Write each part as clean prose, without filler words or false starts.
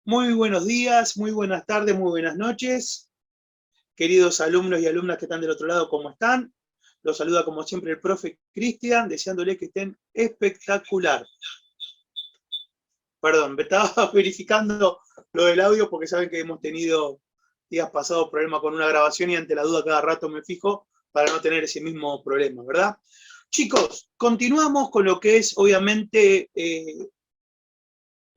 Muy buenos días, muy buenas tardes, muy buenas noches. Queridos alumnos y alumnas que están del otro lado, ¿cómo están? Los saluda como siempre el profe Cristian, deseándoles que estén espectacular. Perdón, me estaba verificando lo del audio porque saben que hemos tenido días pasados problemas con una grabación y ante la duda cada rato me fijo para no tener ese mismo problema, ¿verdad? Chicos, continuamos con lo que es obviamente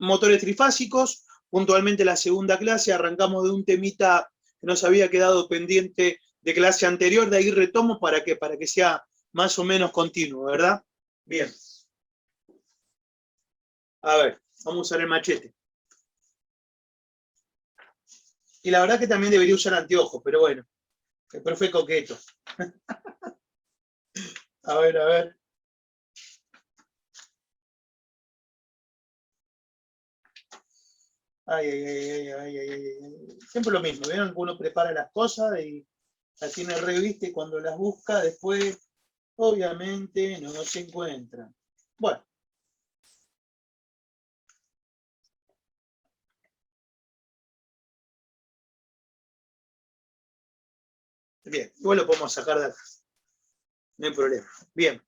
motores trifásicos. Puntualmente la segunda clase arrancamos de un temita que nos había quedado pendiente de clase anterior, de ahí retomo para que sea más o menos continuo, ¿verdad? Bien. A ver, vamos a usar el machete. Y la verdad que también debería usar anteojos, pero bueno, el profe coqueto. A ver, a ver. Ay, ay, ay, ay, ay, ay, ay. Siempre lo mismo, ¿vieron? Uno prepara las cosas y las tiene revista y cuando las busca después, obviamente, no se encuentran. Bueno. Bien, igual lo podemos sacar de acá. No hay problema. Bien.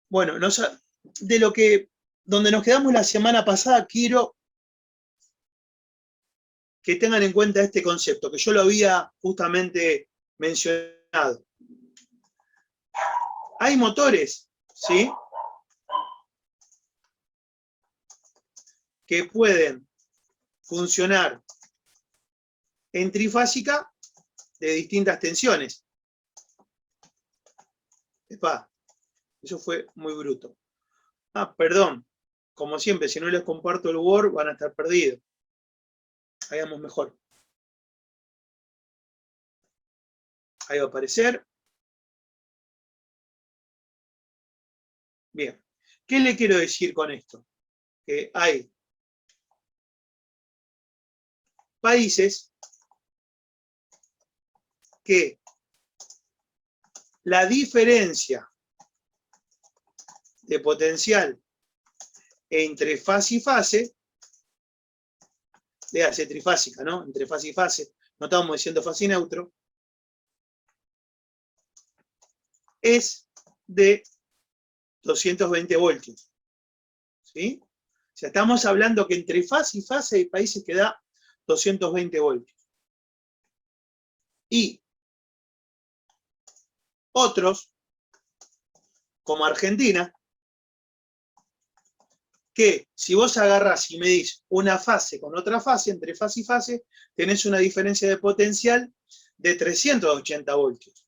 Bueno, de donde nos quedamos la semana pasada, quiero que tengan en cuenta este concepto, que yo lo había justamente mencionado. Hay motores, ¿sí?, que pueden funcionar en trifásica de distintas tensiones. Epá, eso fue muy bruto. Ah, perdón. Como siempre, si no les comparto el Word, van a estar perdidos. Hagamos mejor. Ahí va a aparecer. Bien. ¿Qué le quiero decir con esto? Que hay países que la diferencia de potencial entre fase y fase, le hace trifásica, ¿no? Entre fase y fase, no estamos diciendo fase y neutro, es de 220 voltios. ¿Sí? O sea, estamos hablando que entre fase y fase hay países que da 220 voltios. Y otros, como Argentina, que si vos agarrás y medís una fase con otra fase, entre fase y fase, tenés una diferencia de potencial de 380 voltios.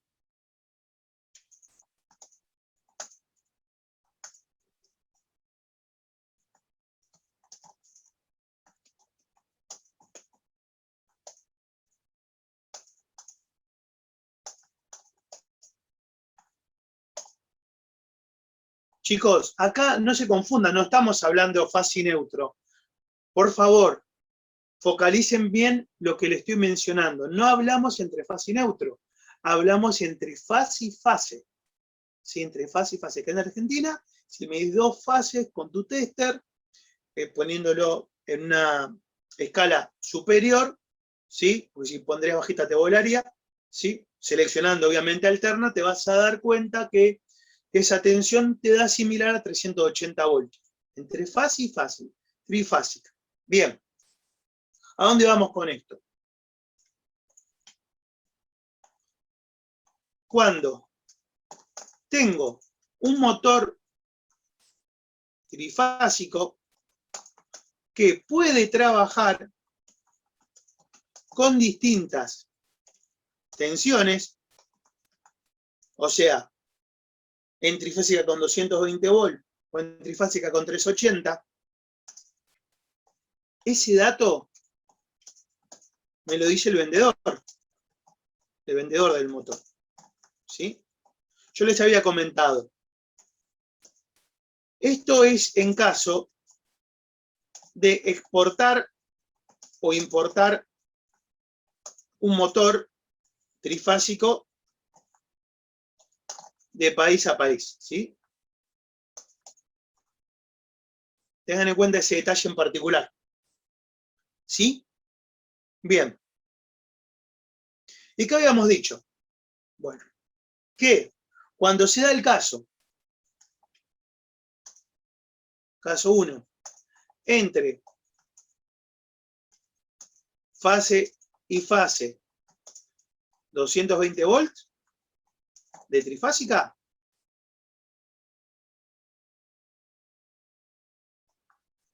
Chicos, acá no se confundan, no estamos hablando de fase y neutro. Por favor, focalicen bien lo que les estoy mencionando. No hablamos entre fase y neutro, hablamos entre fase y fase. ¿Sí? Entre fase y fase. Acá en Argentina, si medís dos fases con tu tester, poniéndolo en una escala superior, ¿sí? Porque si pondrías bajita te volaría, ¿sí? Seleccionando obviamente alterna, te vas a dar cuenta que esa tensión te da similar a 380 voltios. Entre fase y fase, trifásica. Bien. ¿A dónde vamos con esto? Cuando tengo un motor trifásico que puede trabajar con distintas tensiones, o sea, en trifásica con 220 volts o en trifásica con 380, ese dato me lo dice el vendedor del motor. ¿Sí? Yo les había comentado. Esto es en caso de exportar o importar un motor trifásico de país a país, ¿sí? Tengan en cuenta ese detalle en particular. ¿Sí? Bien. ¿Y qué habíamos dicho? Bueno, que cuando se da el caso 1, entre fase y fase 220 volts de trifásica,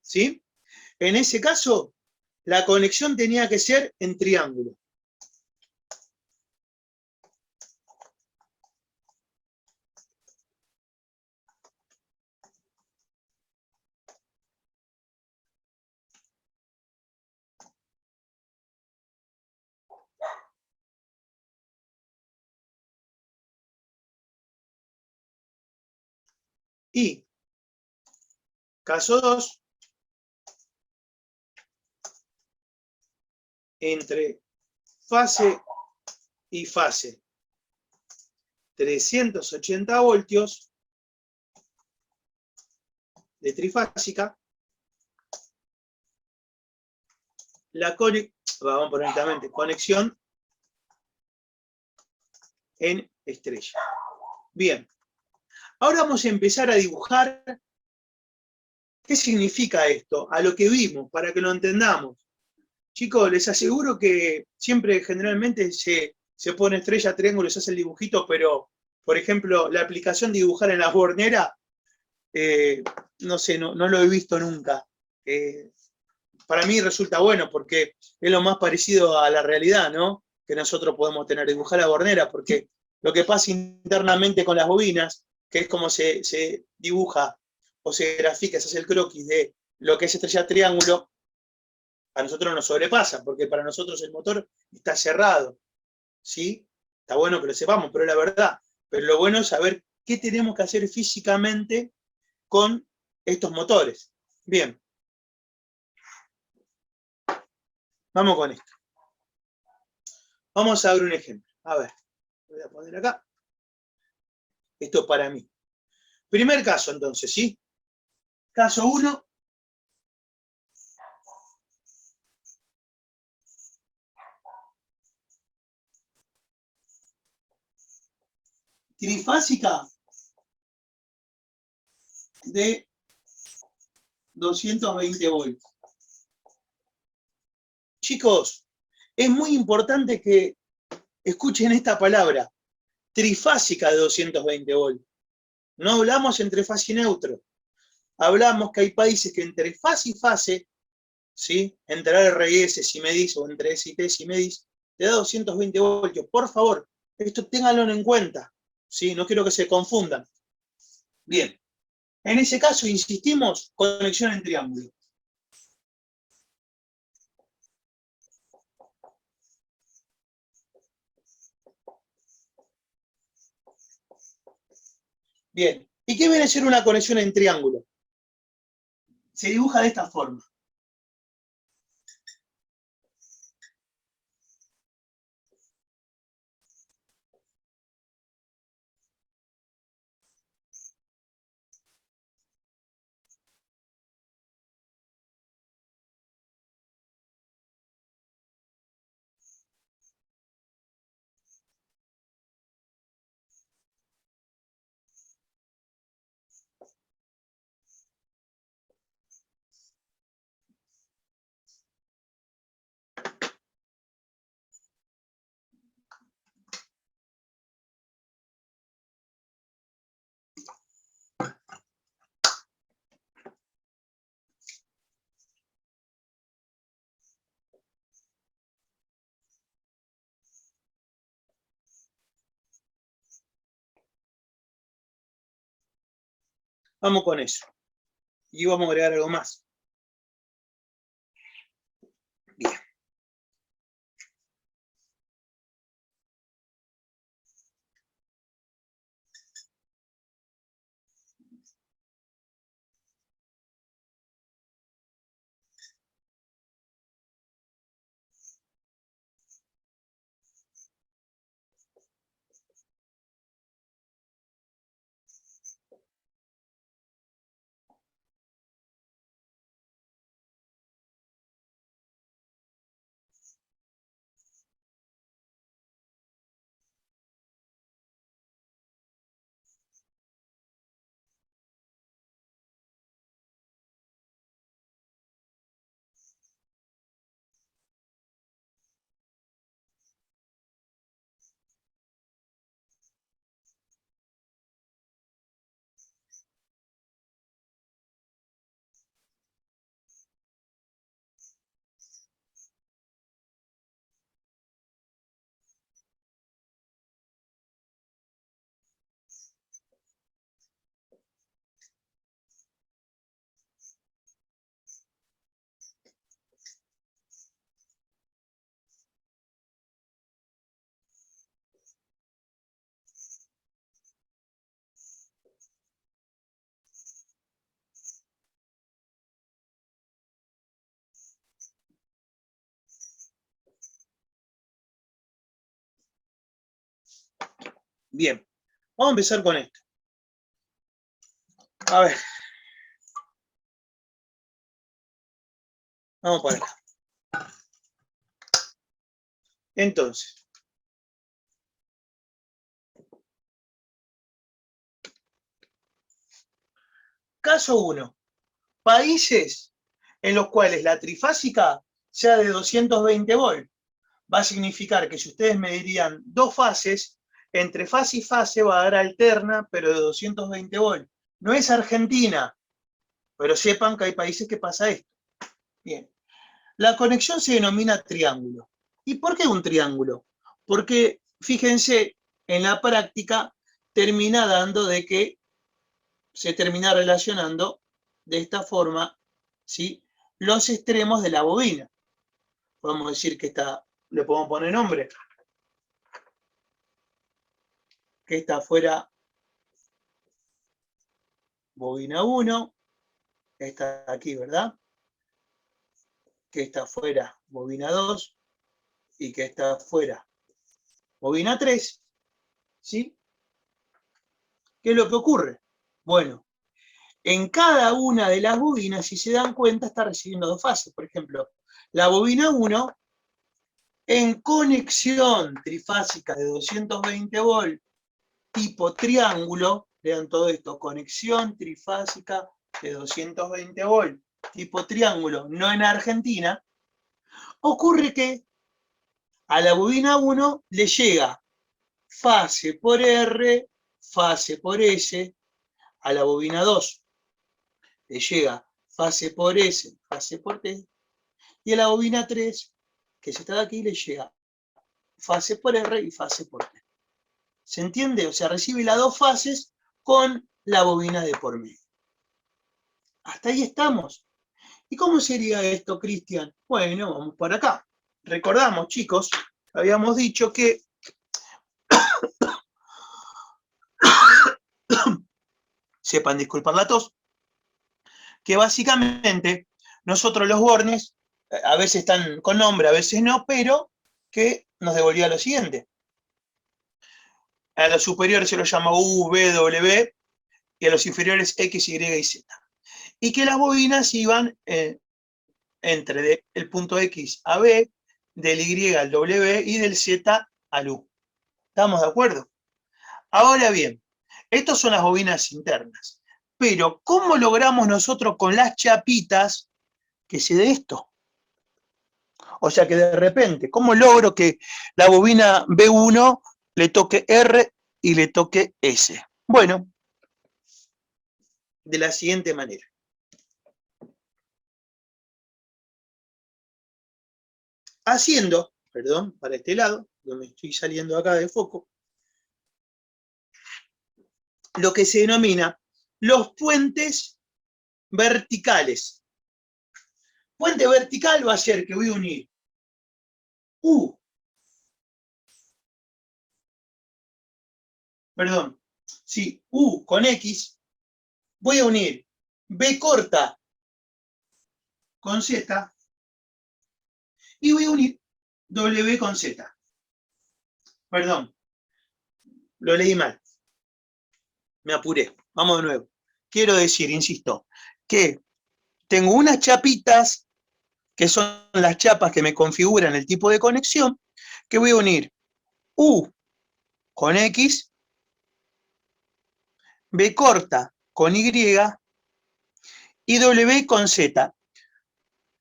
¿sí? En ese caso, la conexión tenía que ser en triángulo. Y, caso 2, entre fase y fase 380 voltios de trifásica, vamos a poner directamente, conexión en estrella. Bien, ahora vamos a empezar a dibujar qué significa esto, a lo que vimos, para que lo entendamos. Chicos, les aseguro que siempre generalmente se pone estrella, triángulo, se hace el dibujito, pero, por ejemplo, la aplicación de dibujar en la bornera, no sé, no lo he visto nunca. Para mí resulta bueno porque es lo más parecido a la realidad, ¿no? Que nosotros podemos tener, dibujar la bornera, porque lo que pasa internamente con las bobinas, que es como se dibuja o se grafica, se hace el croquis de lo que es estrella triángulo, a nosotros nos sobrepasa, porque para nosotros el motor está cerrado, ¿sí? Está bueno que lo sepamos, pero es la verdad. Pero lo bueno es saber qué tenemos que hacer físicamente con estos motores. Bien. Vamos con esto. Vamos a ver un ejemplo. A ver, voy a poner acá. Esto para mí. Primer caso, entonces, ¿sí? Caso 1. Trifásica de 220 volts. Chicos, es muy importante que escuchen esta palabra. Trifásica de 220 volts. No hablamos entre fase y neutro. Hablamos que hay países que entre fase y fase, ¿sí? Entre RS si medís o entre S y T si medís, te da 220 voltios. Por favor, esto ténganlo en cuenta, ¿sí? No quiero que se confundan. Bien. En ese caso, insistimos, conexión en triángulo. Bien. ¿Y qué viene a ser una conexión en triángulo? Se dibuja de esta forma. Vamos con eso. Y vamos a agregar algo más. Bien. Bien, vamos a empezar con esto. A ver. Vamos por acá. Entonces, caso 1. Países en los cuales la trifásica sea de 220 volt. Va a significar que si ustedes medirían dos fases, entre fase y fase va a dar alterna, pero de 220 volt. No es Argentina, pero sepan que hay países que pasa esto. Bien. La conexión se denomina triángulo. ¿Y por qué un triángulo? Porque, fíjense, en la práctica termina dando de que se termina relacionando de esta forma, ¿sí?, los extremos de la bobina. Podemos decir que esta, le podemos poner nombre, que esta fuera bobina 1, esta de aquí, ¿verdad? Que esta fuera bobina 2 y que esta fuera bobina 3, ¿sí? ¿Qué es lo que ocurre? Bueno, en cada una de las bobinas, si se dan cuenta, está recibiendo dos fases. Por ejemplo, la bobina 1, en conexión trifásica de 220 volt, tipo triángulo, vean todo esto, conexión trifásica de 220 volt, tipo triángulo, no en Argentina, ocurre que a la bobina 1 le llega fase por R, fase por S, a la bobina 2 le llega fase por S, fase por T, y a la bobina 3, que se está de aquí, le llega fase por R y fase por T. ¿Se entiende? O sea, recibe las dos fases con la bobina de por medio. Hasta ahí estamos. ¿Y cómo sería esto, Cristian? Bueno, vamos por acá. Recordamos, chicos, habíamos dicho que sepan disculpar la tos, que básicamente nosotros los bornes, a veces están con nombre, a veces no, pero que nos devolvía lo siguiente. A los superiores se los llama U, V, W, y a los inferiores X, Y y Z. Y que las bobinas iban entre el punto X a B, del Y al W y del Z al U. ¿Estamos de acuerdo? Ahora bien, estas son las bobinas internas. Pero, ¿cómo logramos nosotros con las chapitas que se dé esto? O sea que de repente, ¿cómo logro que la bobina B1 le toque R y le toque S? Bueno, de la siguiente manera. Haciendo, perdón, para este lado, donde estoy saliendo acá de foco, lo que se denomina los puentes verticales. Puente vertical va a ser que voy a unir U, perdón, sí, U con X, voy a unir B corta con Z y voy a unir W con Z. Perdón, lo leí mal, me apuré, vamos de nuevo. Quiero decir, insisto, que tengo unas chapitas, que son las chapas que me configuran el tipo de conexión, que voy a unir U con X, B corta con Y y W con Z.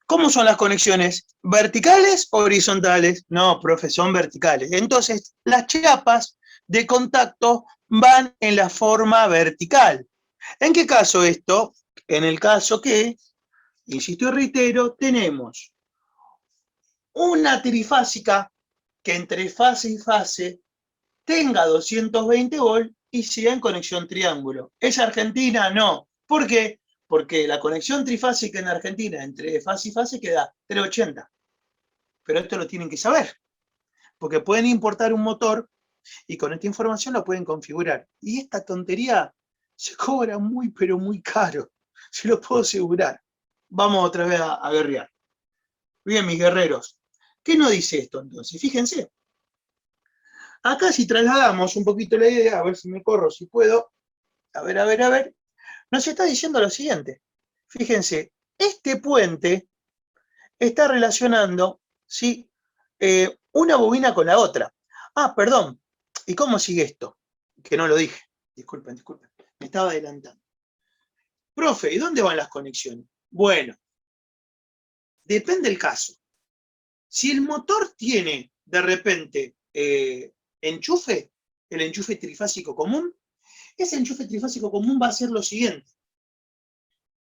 ¿Cómo son las conexiones? ¿Verticales o horizontales? No, profe, son verticales. Entonces, las chapas de contacto van en la forma vertical. ¿En qué caso esto? En el caso que, insisto y reitero, tenemos una trifásica que entre fase y fase tenga 220 volt y sea en conexión triángulo. ¿Es Argentina? No. ¿Por qué? Porque la conexión trifásica en Argentina entre fase y fase queda 380. Pero esto lo tienen que saber, porque pueden importar un motor y con esta información lo pueden configurar. Y esta tontería se cobra muy, pero muy caro. Se lo puedo asegurar. Vamos otra vez a guerrear. Bien, mis guerreros. ¿Qué nos dice esto entonces? Fíjense. Acá si trasladamos un poquito la idea, a ver si me corro, si puedo, a ver, nos está diciendo lo siguiente. Fíjense, este puente está relacionando, ¿sí? Una bobina con la otra. Ah, perdón, ¿y cómo sigue esto? Que no lo dije, disculpen, me estaba adelantando. Profe, ¿y dónde van las conexiones? Bueno, depende del caso. Si el motor tiene, de repente, enchufe, el enchufe trifásico común, ese enchufe trifásico común va a ser lo siguiente.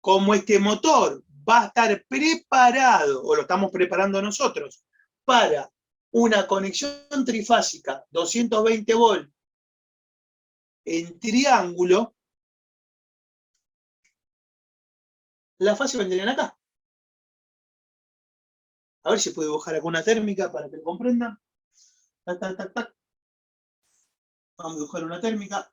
Como este motor va a estar preparado, o lo estamos preparando nosotros, para una conexión trifásica 220 volt en triángulo, la fase vendrían acá. A ver si puedo dibujar alguna térmica para que lo comprendan. Tac, tac, tac, tac. Vamos a dibujar una térmica.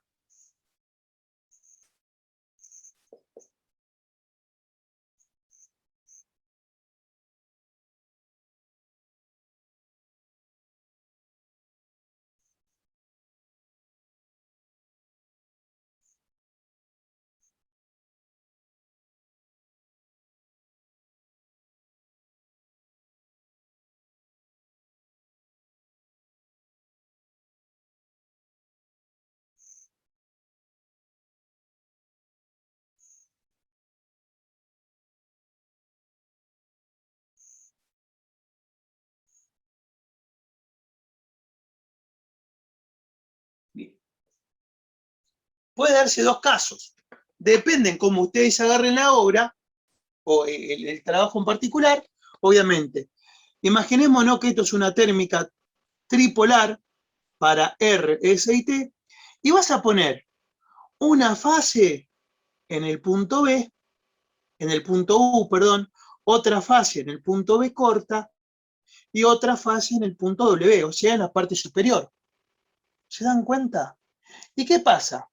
Bien. Puede darse dos casos. Dependen cómo ustedes agarren la obra o el trabajo en particular, obviamente. Imaginémonos que esto es una térmica tripolar para R, S y T, y vas a poner una fase en el punto B, en el punto U, perdón, otra fase en el punto B corta y otra fase en el punto W, o sea, en la parte superior. ¿Se dan cuenta? ¿Y qué pasa?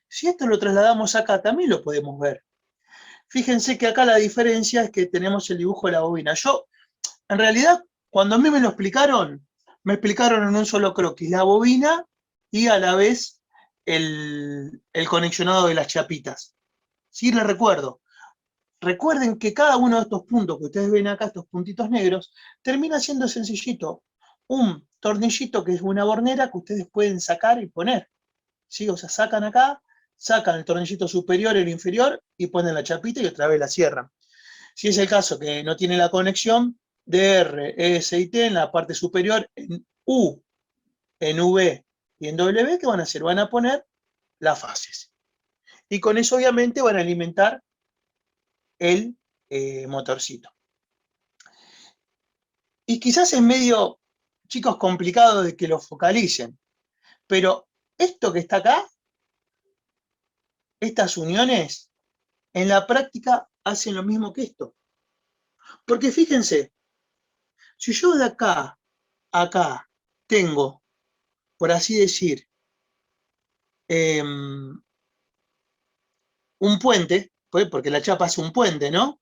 Si esto lo trasladamos acá, también lo podemos ver. Fíjense que acá la diferencia es que tenemos el dibujo de la bobina. Yo, en realidad, cuando a mí me explicaron en un solo croquis la bobina y a la vez el conexionado de las chapitas. Sí, les recuerdo. Recuerden que cada uno de estos puntos que ustedes ven acá, estos puntitos negros, termina siendo sencillito. Un tornillito que es una bornera que ustedes pueden sacar y poner. ¿Sí? O sea, sacan acá, sacan el tornillito superior y el inferior y ponen la chapita y otra vez la cierran. Si es el caso que no tiene la conexión de R, S y T en la parte superior, en U, en V y en W, ¿qué van a hacer? Van a poner las fases. Y con eso obviamente van a alimentar el motorcito. Y quizás es medio, chicos, complicado de que lo focalicen, pero esto que está acá, estas uniones, en la práctica hacen lo mismo que esto. Porque fíjense, si yo de acá a acá tengo, por así decir, un puente, pues, porque la chapa hace un puente, ¿no?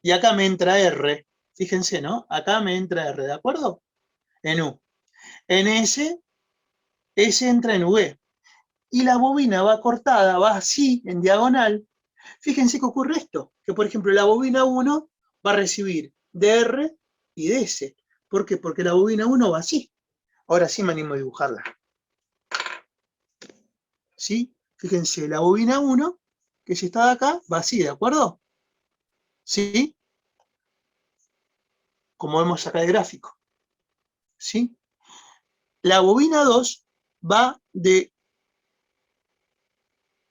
Y acá me entra R, fíjense, ¿no? Acá me entra R, ¿de acuerdo? En U. En S, S entra en V. Y la bobina va cortada, va así, en diagonal. Fíjense que ocurre esto, que por ejemplo la bobina 1 va a recibir de R y de S. ¿Por qué? Porque la bobina 1 va así. Ahora sí me animo a dibujarla. ¿Sí? Fíjense, la bobina 1, que si está de acá, va así, ¿de acuerdo? ¿Sí? Como vemos acá el gráfico. ¿Sí? La bobina 2 va de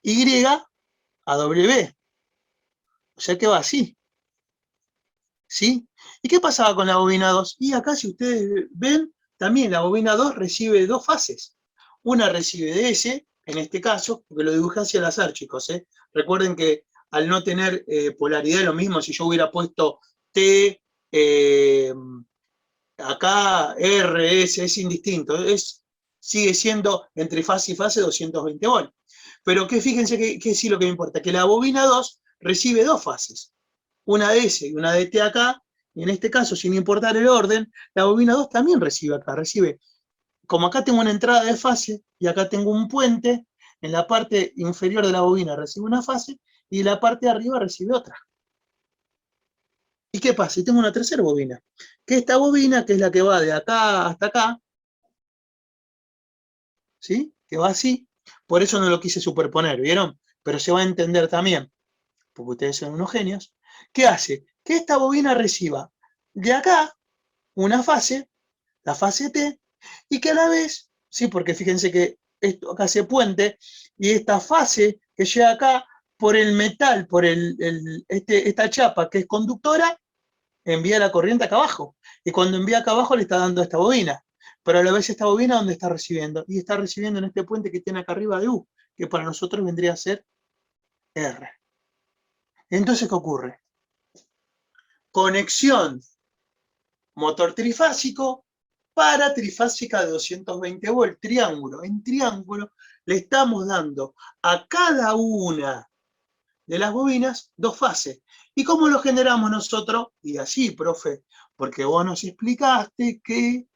Y a W. O sea que va así. ¿Sí? ¿Y qué pasaba con la bobina 2? Y acá, si ustedes ven, también la bobina 2 recibe dos fases. Una recibe de S, en este caso, porque lo dibujé hacia el azar, chicos. Recuerden que al no tener polaridad es lo mismo si yo hubiera puesto T, acá R, S, es indistinto. Sigue siendo entre fase y fase 220 volt. Pero que fíjense que sí lo que me importa, que la bobina 2 recibe dos fases. Una de S y una de T acá, y en este caso, sin importar el orden, la bobina 2 también recibe acá, recibe como acá tengo una entrada de fase y acá tengo un puente, en la parte inferior de la bobina recibe una fase y la parte de arriba recibe otra. ¿Y qué pasa? Y tengo una tercera bobina. Que esta bobina, que es la que va de acá hasta acá, ¿sí? Que va así. Por eso no lo quise superponer, ¿vieron? Pero se va a entender también, porque ustedes son unos genios. ¿Qué hace? Que esta bobina reciba de acá una fase, la fase T, y que a la vez, sí, porque fíjense que esto acá hace puente, y esta fase que llega acá por el metal, por esta chapa que es conductora, envía la corriente acá abajo. Y cuando envía acá abajo le está dando a esta bobina. Pero a la vez esta bobina, ¿dónde está recibiendo? Y está recibiendo en este puente que tiene acá arriba de U, que para nosotros vendría a ser R. Entonces, ¿qué ocurre? Conexión motor trifásico para trifásica de 220 volts, triángulo. En triángulo le estamos dando a cada una de las bobinas dos fases. ¿Y cómo lo generamos nosotros? Y así, profe, porque vos nos explicaste que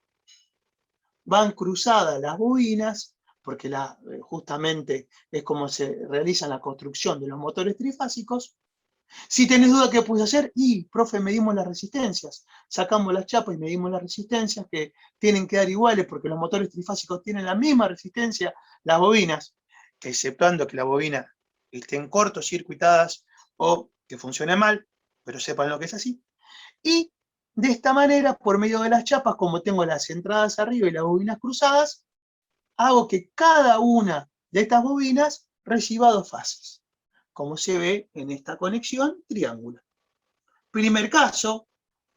van cruzadas las bobinas, porque justamente es como se realiza la construcción de los motores trifásicos. Si tenés duda qué puedes hacer, y, profe, medimos las resistencias. Sacamos las chapas y medimos las resistencias, que tienen que dar iguales, porque los motores trifásicos tienen la misma resistencia, las bobinas, exceptuando que la bobina estén cortocircuitadas o que funcione mal, pero sepan lo que es así. Y de esta manera, por medio de las chapas, como tengo las entradas arriba y las bobinas cruzadas, hago que cada una de estas bobinas reciba dos fases, como se ve en esta conexión triángulo. Primer caso,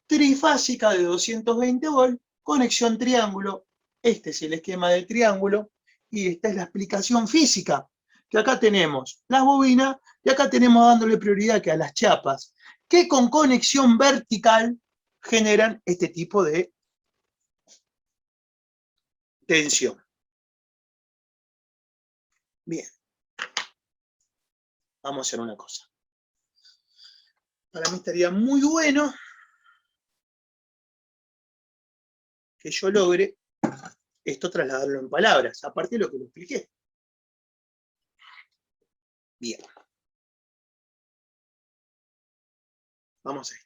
trifásica de 220 volts, conexión triángulo. Este es el esquema del triángulo y esta es la explicación física, que acá tenemos las bobinas y acá tenemos dándole prioridad que a las chapas, que con conexión vertical generan este tipo de tensión. Bien, vamos a hacer una cosa. Para mí estaría muy bueno que yo logre esto trasladarlo en palabras, aparte de lo que lo expliqué. Bien. Vamos a ver.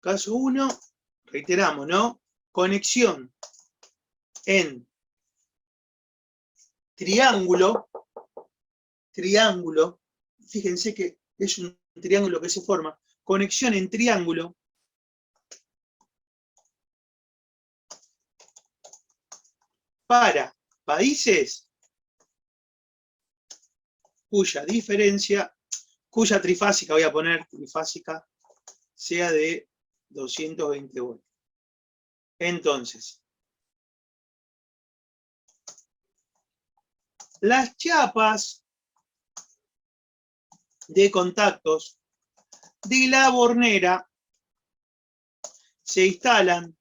Caso 1, reiteramos, ¿no? Conexión en triángulo, fíjense que es un triángulo que se forma, conexión en triángulo para países cuya diferencia, cuya trifásica, voy a poner trifásica, sea de 220 volts. Entonces, las chapas de contactos de la bornera se instalan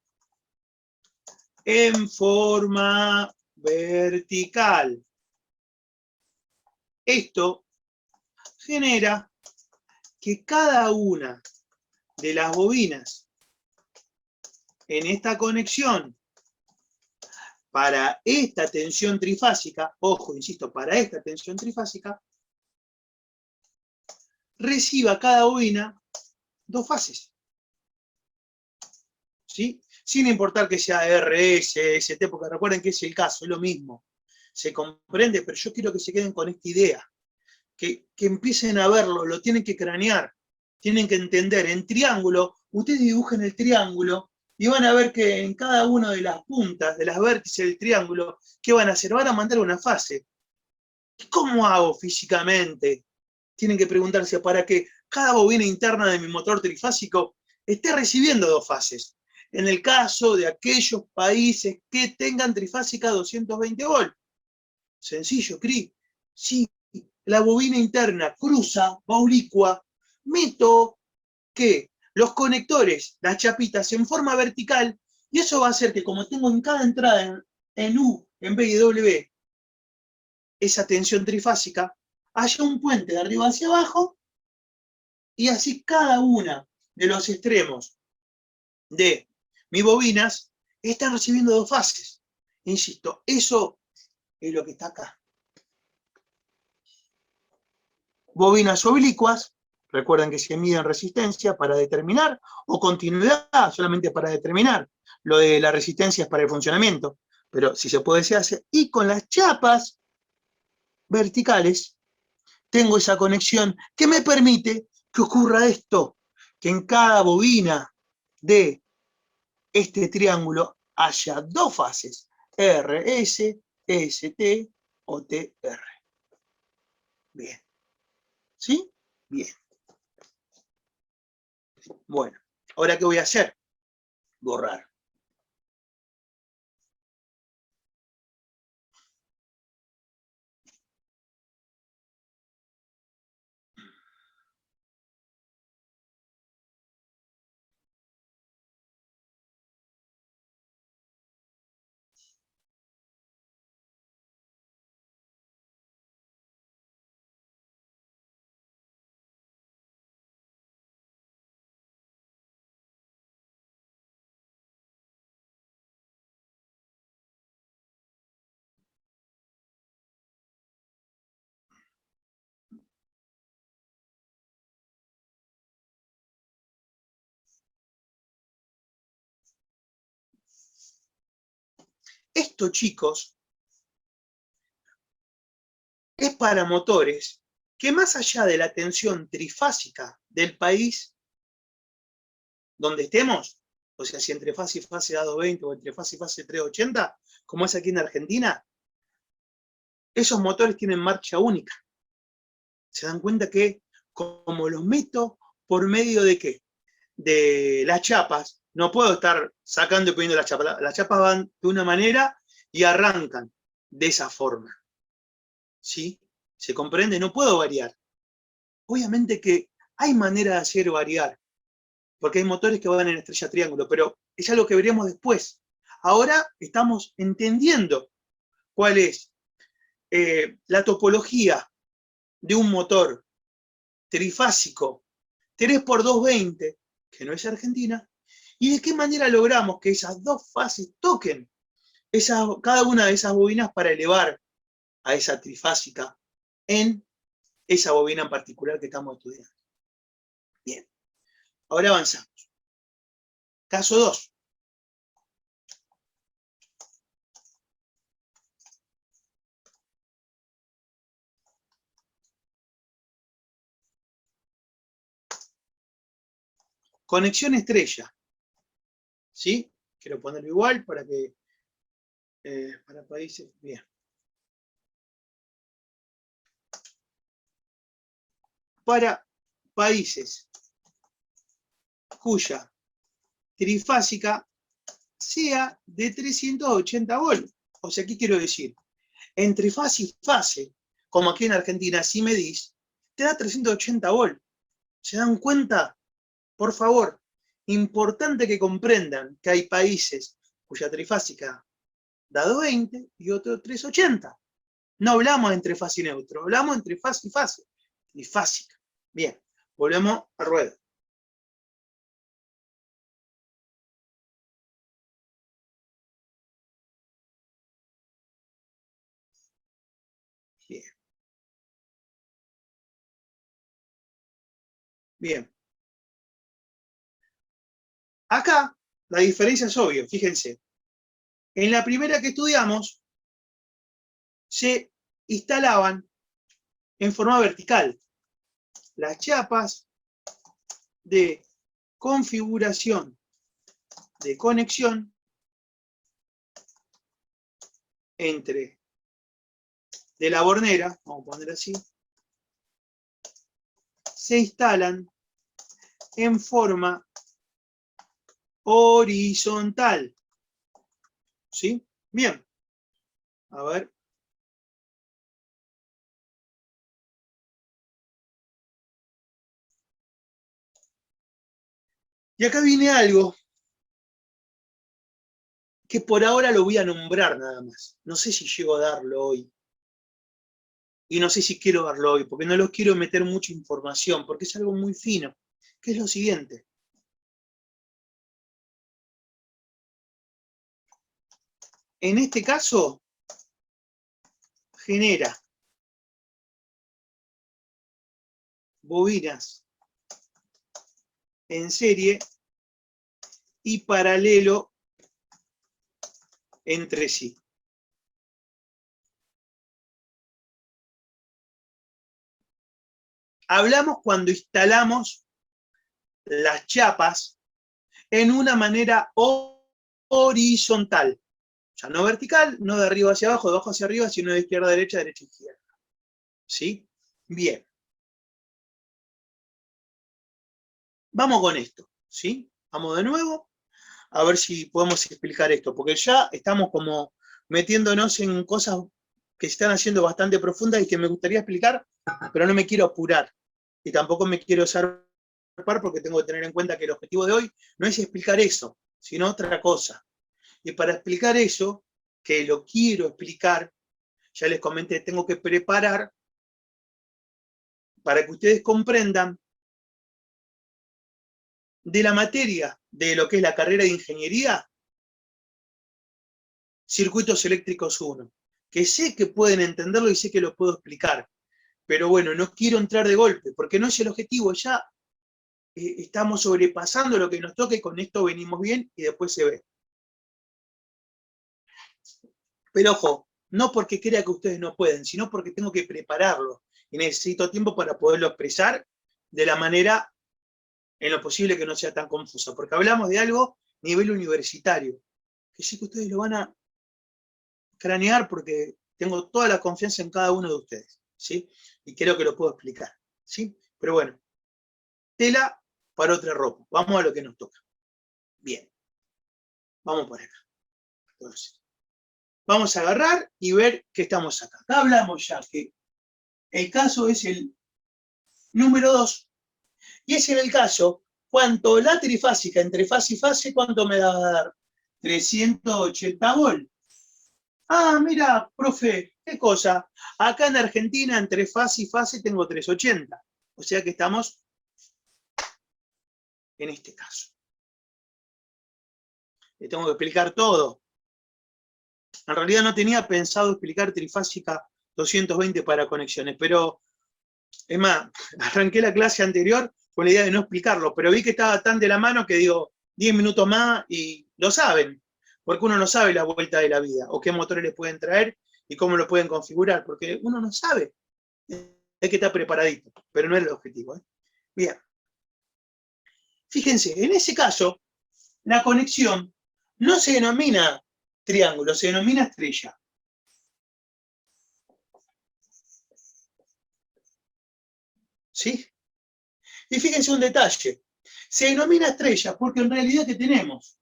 en forma vertical. Esto genera que cada una de las bobinas en esta conexión para esta tensión trifásica, ojo, insisto, para esta tensión trifásica, reciba cada bobina dos fases. ¿Sí? Sin importar que sea RS, ST, porque recuerden que es el caso, es lo mismo. Se comprende, pero yo quiero que se queden con esta idea. Que empiecen a verlo, lo tienen que cranear, tienen que entender. En triángulo, ustedes dibujen el triángulo y van a ver que en cada una de las puntas, de las vértices del triángulo, ¿qué van a hacer? Van a mandar una fase. ¿Y cómo hago físicamente? Tienen que preguntarse para que cada bobina interna de mi motor trifásico esté recibiendo dos fases. En el caso de aquellos países que tengan trifásica 220 volts. Sencillo, Cris. Sí, la bobina interna cruza, va oblicua, meto que los conectores, las chapitas en forma vertical, y eso va a hacer que como tengo en cada entrada en U, en B y W, esa tensión trifásica, haya un puente de arriba hacia abajo, y así cada una de los extremos de mis bobinas están recibiendo dos fases. Insisto, eso es lo que está acá. Bobinas oblicuas, recuerden que se miden resistencia para determinar, o continuidad solamente para determinar. Lo de la resistencia es para el funcionamiento, pero si se puede se hace. Y con las chapas verticales tengo esa conexión que me permite que ocurra esto, que en cada bobina de este triángulo haya dos fases, RS, ST o TR. Bien. ¿Sí? Bien. Bueno, ¿ahora qué voy a hacer? Borrar. Esto, chicos, es para motores que más allá de la tensión trifásica del país donde estemos, o sea, si entre fase y fase da 220 o entre fase y fase 380, como es aquí en Argentina, esos motores tienen marcha única. Se dan cuenta que como los meto por medio de qué? De las chapas, no puedo estar sacando y poniendo las chapas. Las chapas van de una manera y arrancan de esa forma. ¿Sí? ¿Se comprende? No puedo variar. Obviamente que hay manera de hacer variar, porque hay motores que van en estrella triángulo, pero es algo que veremos después. Ahora estamos entendiendo cuál es la topología de un motor trifásico 3x220, que no es Argentina, y de qué manera logramos que esas dos fases toquen cada una de esas bobinas para elevar a esa trifásica en esa bobina en particular que estamos estudiando. Bien, ahora avanzamos. Caso 2. Conexión estrella. ¿Sí? Quiero ponerlo igual para que para países. Bien. Para países cuya trifásica sea de 380 volts. O sea, ¿qué quiero decir? Entre fase y fase, como aquí en Argentina, si medís, te da 380 volts. ¿Se dan cuenta? Por favor, importante que comprendan que hay países cuya trifásica da 220 y otro 380. No hablamos entre fase y neutro, hablamos entre fase y fase. Trifásica. Bien, volvemos a rueda. Bien. Bien. Acá la diferencia es obvia, fíjense. En la primera que estudiamos, se instalaban en forma vertical las chapas de configuración de conexión entre de la bornera, vamos a poner así, se instalan en forma horizontal. ¿Sí? Bien. A ver. Y acá viene algo que por ahora lo voy a nombrar nada más. No sé si llego a darlo hoy. Y no sé si quiero darlo hoy, porque no los quiero meter mucha información, porque es algo muy fino, que es lo siguiente. En este caso, genera bobinas en serie y paralelo entre sí. Hablamos cuando instalamos las chapas en una manera horizontal. O sea, no vertical, no de arriba hacia abajo, de abajo hacia arriba, sino de izquierda a derecha, derecha a izquierda. ¿Sí? Bien. Vamos con esto, ¿sí? Vamos de nuevo a ver si podemos explicar esto, porque ya estamos como metiéndonos en cosas que se están haciendo bastante profundas y que me gustaría explicar, pero no me quiero apurar. Y tampoco me quiero zarpar porque tengo que tener en cuenta que el objetivo de hoy no es explicar eso, sino otra cosa. Y para explicar eso, que lo quiero explicar, ya les comenté, tengo que preparar para que ustedes comprendan de la materia de lo que es la carrera de ingeniería, circuitos eléctricos 1, que sé que pueden entenderlo y sé que lo puedo explicar, pero bueno, no quiero entrar de golpe, porque no es el objetivo, ya estamos sobrepasando lo que nos toque, con esto venimos bien y después se ve. Pero ojo, no porque crea que ustedes no pueden, sino porque tengo que prepararlo y necesito tiempo para poderlo expresar de la manera en lo posible que no sea tan confuso, porque hablamos de algo a nivel universitario, que sé que ustedes lo van a cranear porque tengo toda la confianza en cada uno de ustedes, ¿sí? Y creo que lo puedo explicar, ¿sí? Pero bueno, tela para otra ropa. Vamos a lo que nos toca. Bien, vamos por acá. Entonces, vamos a agarrar y ver qué estamos acá. Acá hablamos ya que el caso es el número 2, y es en el caso, cuánto la trifásica entre fase y fase, ¿cuánto me va a dar? 380 volt. Ah, mira, profe, qué cosa. Acá en Argentina, entre fase y fase, tengo 380. O sea que estamos en este caso. Le tengo que explicar todo. En realidad no tenía pensado explicar trifásica 220 para conexiones, pero es más, arranqué la clase anterior con la idea de no explicarlo, pero vi que estaba tan de la mano que digo, 10 minutos más y lo saben, porque uno no sabe la vuelta de la vida, o qué motores les pueden traer y cómo lo pueden configurar, porque uno no sabe. Hay que estar preparadito, pero no es el objetivo. Bien. Fíjense, en ese caso, la conexión no se denomina triángulo, se denomina estrella. ¿Sí? Y fíjense un detalle. Se denomina estrella porque en realidad, ¿qué tenemos?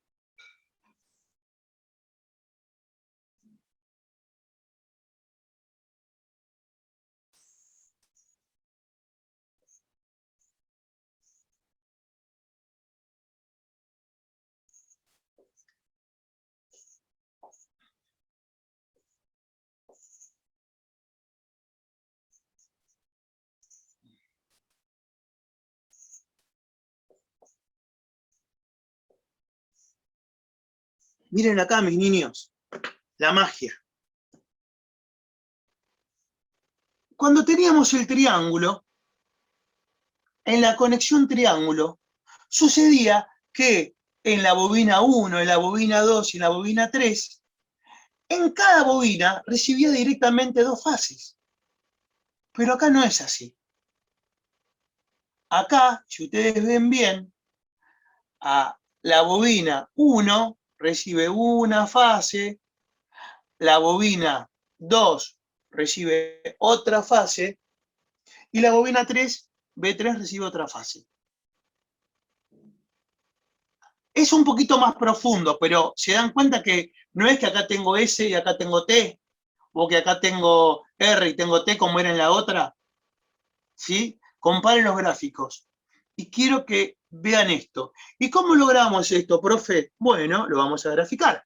Miren acá, mis niños, la magia. Cuando teníamos el triángulo, en la conexión triángulo, sucedía que en la bobina 1, en la bobina 2 y en la bobina 3, en cada bobina recibía directamente dos fases. Pero acá no es así. Acá, si ustedes ven bien, a la bobina 1 recibe una fase, la bobina 2 recibe otra fase, y la bobina 3, B3, recibe otra fase. Es un poquito más profundo, pero se dan cuenta que no es que acá tengo S y acá tengo T, o que acá tengo R y tengo T como era en la otra. ¿Sí? Comparen los gráficos. Y quiero que vean esto. ¿Y cómo logramos esto, profe? Bueno, lo vamos a graficar.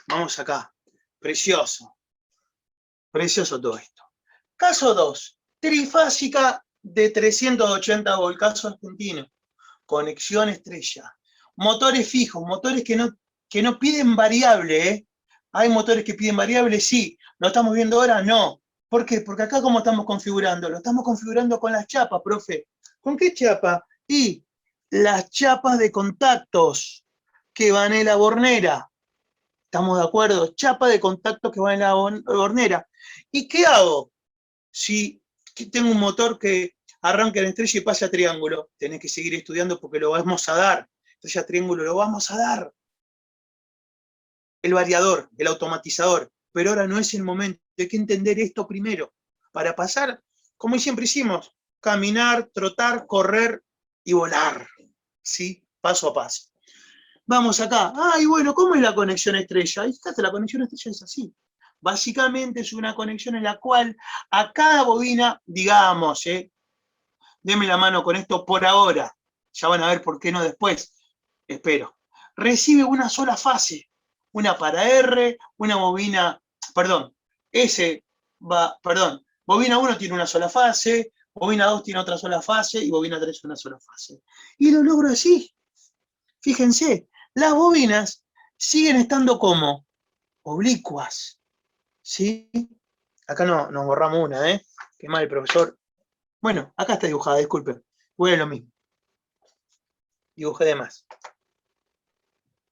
Vamos acá. Precioso. Precioso todo esto. Caso 2. Trifásica de 380 volt. Caso argentino. Conexión estrella. Motores fijos, motores que no piden variable, ¿eh? ¿Hay motores que piden variable? Sí. ¿Lo estamos viendo ahora? No. ¿Por qué? Porque acá ¿cómo estamos configurando? Lo estamos configurando con las chapas, profe. ¿Con qué chapa? Y las chapas de contactos que van en la bornera. ¿Estamos de acuerdo? Chapa de contacto que va en la bornera. ¿Y qué hago? Si tengo un motor que arranca en estrella y pasa a triángulo, tenés que seguir estudiando porque lo vamos a dar. Estrella triángulo lo vamos a dar. El variador, el automatizador. Pero ahora no es el momento. Hay que entender esto primero. Para pasar, como siempre hicimos, caminar, trotar, correr y volar. ¿Sí? Paso a paso. Vamos acá. Ay, bueno, ¿cómo es la conexión estrella? Ahí está, la conexión estrella es así. Básicamente es una conexión en la cual a cada bobina, digamos, denme la mano con esto por ahora, ya van a ver por qué no después, espero, recibe una sola fase, una para R, una bobina, perdón, bobina 1 tiene una sola fase, bobina 2 tiene otra sola fase y bobina 3 una sola fase. Y lo logro así. Fíjense, las bobinas siguen estando como oblicuas, ¿sí? Acá no, nos borramos una, ¿eh? Qué mal, profesor. Bueno, acá está dibujada, disculpen. Voy a lo mismo. Dibujé de más.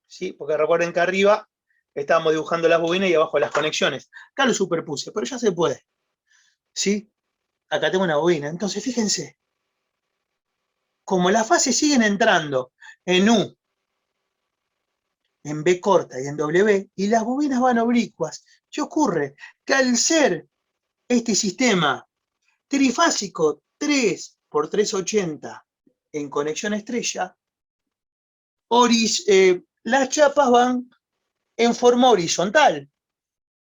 ¿Sí? Porque recuerden que arriba estábamos dibujando las bobinas y abajo las conexiones. Acá lo superpuse, pero ya se puede. ¿Sí? Acá tengo una bobina. Entonces, fíjense. Como las fases siguen entrando en U, en B corta y en W, y las bobinas van oblicuas, ¿qué ocurre? Que al ser este sistema trifásico 3 por 380 en conexión estrella, las chapas van en forma horizontal.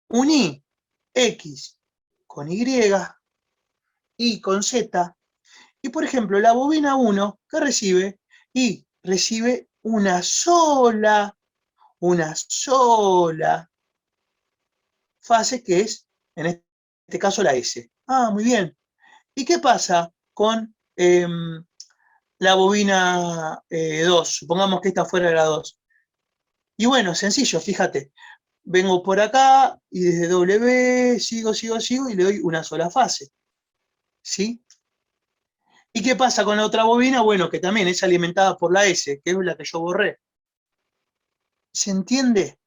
Uní X con Y con Z, y por ejemplo la bobina 1, ¿qué recibe? Y recibe una sola fase que es, en este caso, la S. Ah, muy bien. ¿Y qué pasa con la bobina 2? Supongamos que esta fuera la 2. Y bueno, sencillo, fíjate. Vengo por acá y desde W sigo y le doy una sola fase. ¿Sí? ¿Y qué pasa con la otra bobina? Bueno, que también es alimentada por la S, que es la que yo borré. ¿Se entiende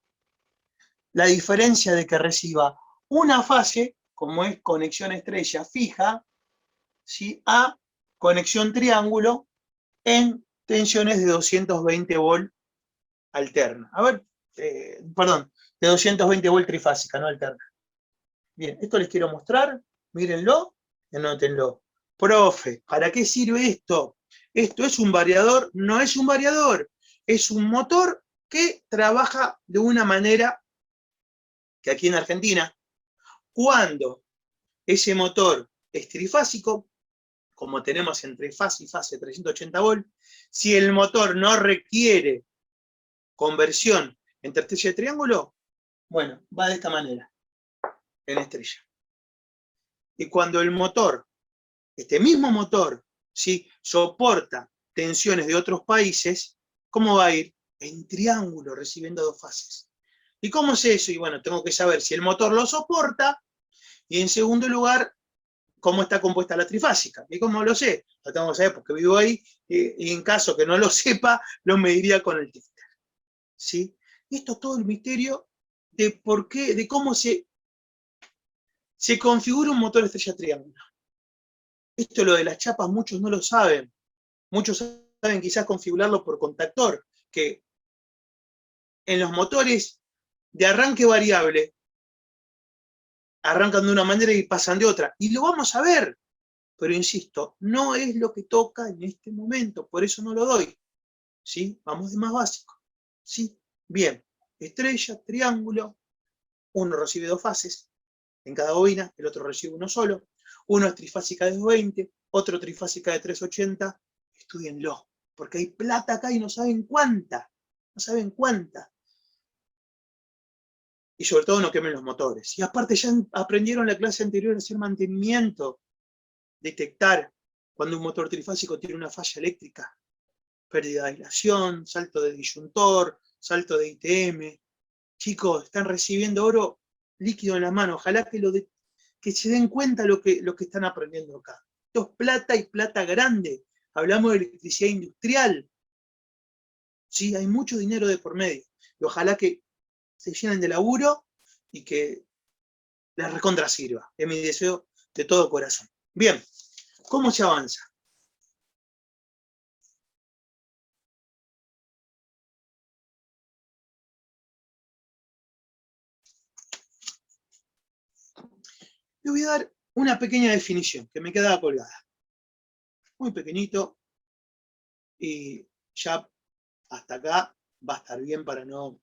la diferencia de que reciba una fase, como es conexión estrella fija, ¿sí? A conexión triángulo en tensiones de 220 volt alterna? A ver, perdón, de 220 volt trifásica, no alterna. Bien, esto les quiero mostrar, mírenlo y anótenlo. Profe, ¿para qué sirve esto? ¿Esto es un variador? No es un variador, es un motor que trabaja de una manera que aquí en Argentina Cuando ese motor es trifásico, como tenemos entre fase y fase 380 volt, si el motor no requiere conversión entre estrella y triángulo, bueno, va de esta manera, en estrella. Y cuando el motor, este mismo motor, ¿sí?, soporta tensiones de otros países, ¿cómo va a ir? En triángulo, recibiendo dos fases. ¿Y cómo es eso? Y bueno, tengo que saber si el motor lo soporta, y en segundo lugar, cómo está compuesta la trifásica. ¿Y cómo lo sé? Lo tengo que saber porque vivo ahí, y en caso que no lo sepa, lo mediría con el Tifter. ¿Sí? Y esto es todo el misterio de por qué, de cómo se configura un motor estrella triángulo. Esto lo de las chapas muchos no lo saben. Muchos saben quizás configurarlo por contactor, que en los motores de arranque variable arrancan de una manera y pasan de otra. Y lo vamos a ver. Pero insisto, no es lo que toca en este momento, por eso no lo doy. ¿Sí? Vamos de más básico. ¿Sí? Bien, estrella, triángulo, uno recibe dos fases en cada bobina, el otro recibe uno solo. Uno es trifásica de 220, otro trifásica de 380. Estúdienlo, porque hay plata acá y no saben cuánta. No saben cuánta. Y sobre todo no quemen los motores. Y aparte ya aprendieron la clase anterior a hacer mantenimiento, detectar cuando un motor trifásico tiene una falla eléctrica, pérdida de aislación, salto de disyuntor, salto de ITM. Chicos, están recibiendo oro líquido en la mano. Ojalá que se den cuenta lo que están aprendiendo acá. Esto es plata y plata grande. Hablamos de electricidad industrial. Sí, hay mucho dinero de por medio. Y ojalá que se llenen de laburo y que les recontra sirva. Es mi deseo de todo corazón. Bien, ¿cómo se avanza? Le voy a dar una pequeña definición que me quedaba colgada. Muy pequeñito, y ya hasta acá va a estar bien para no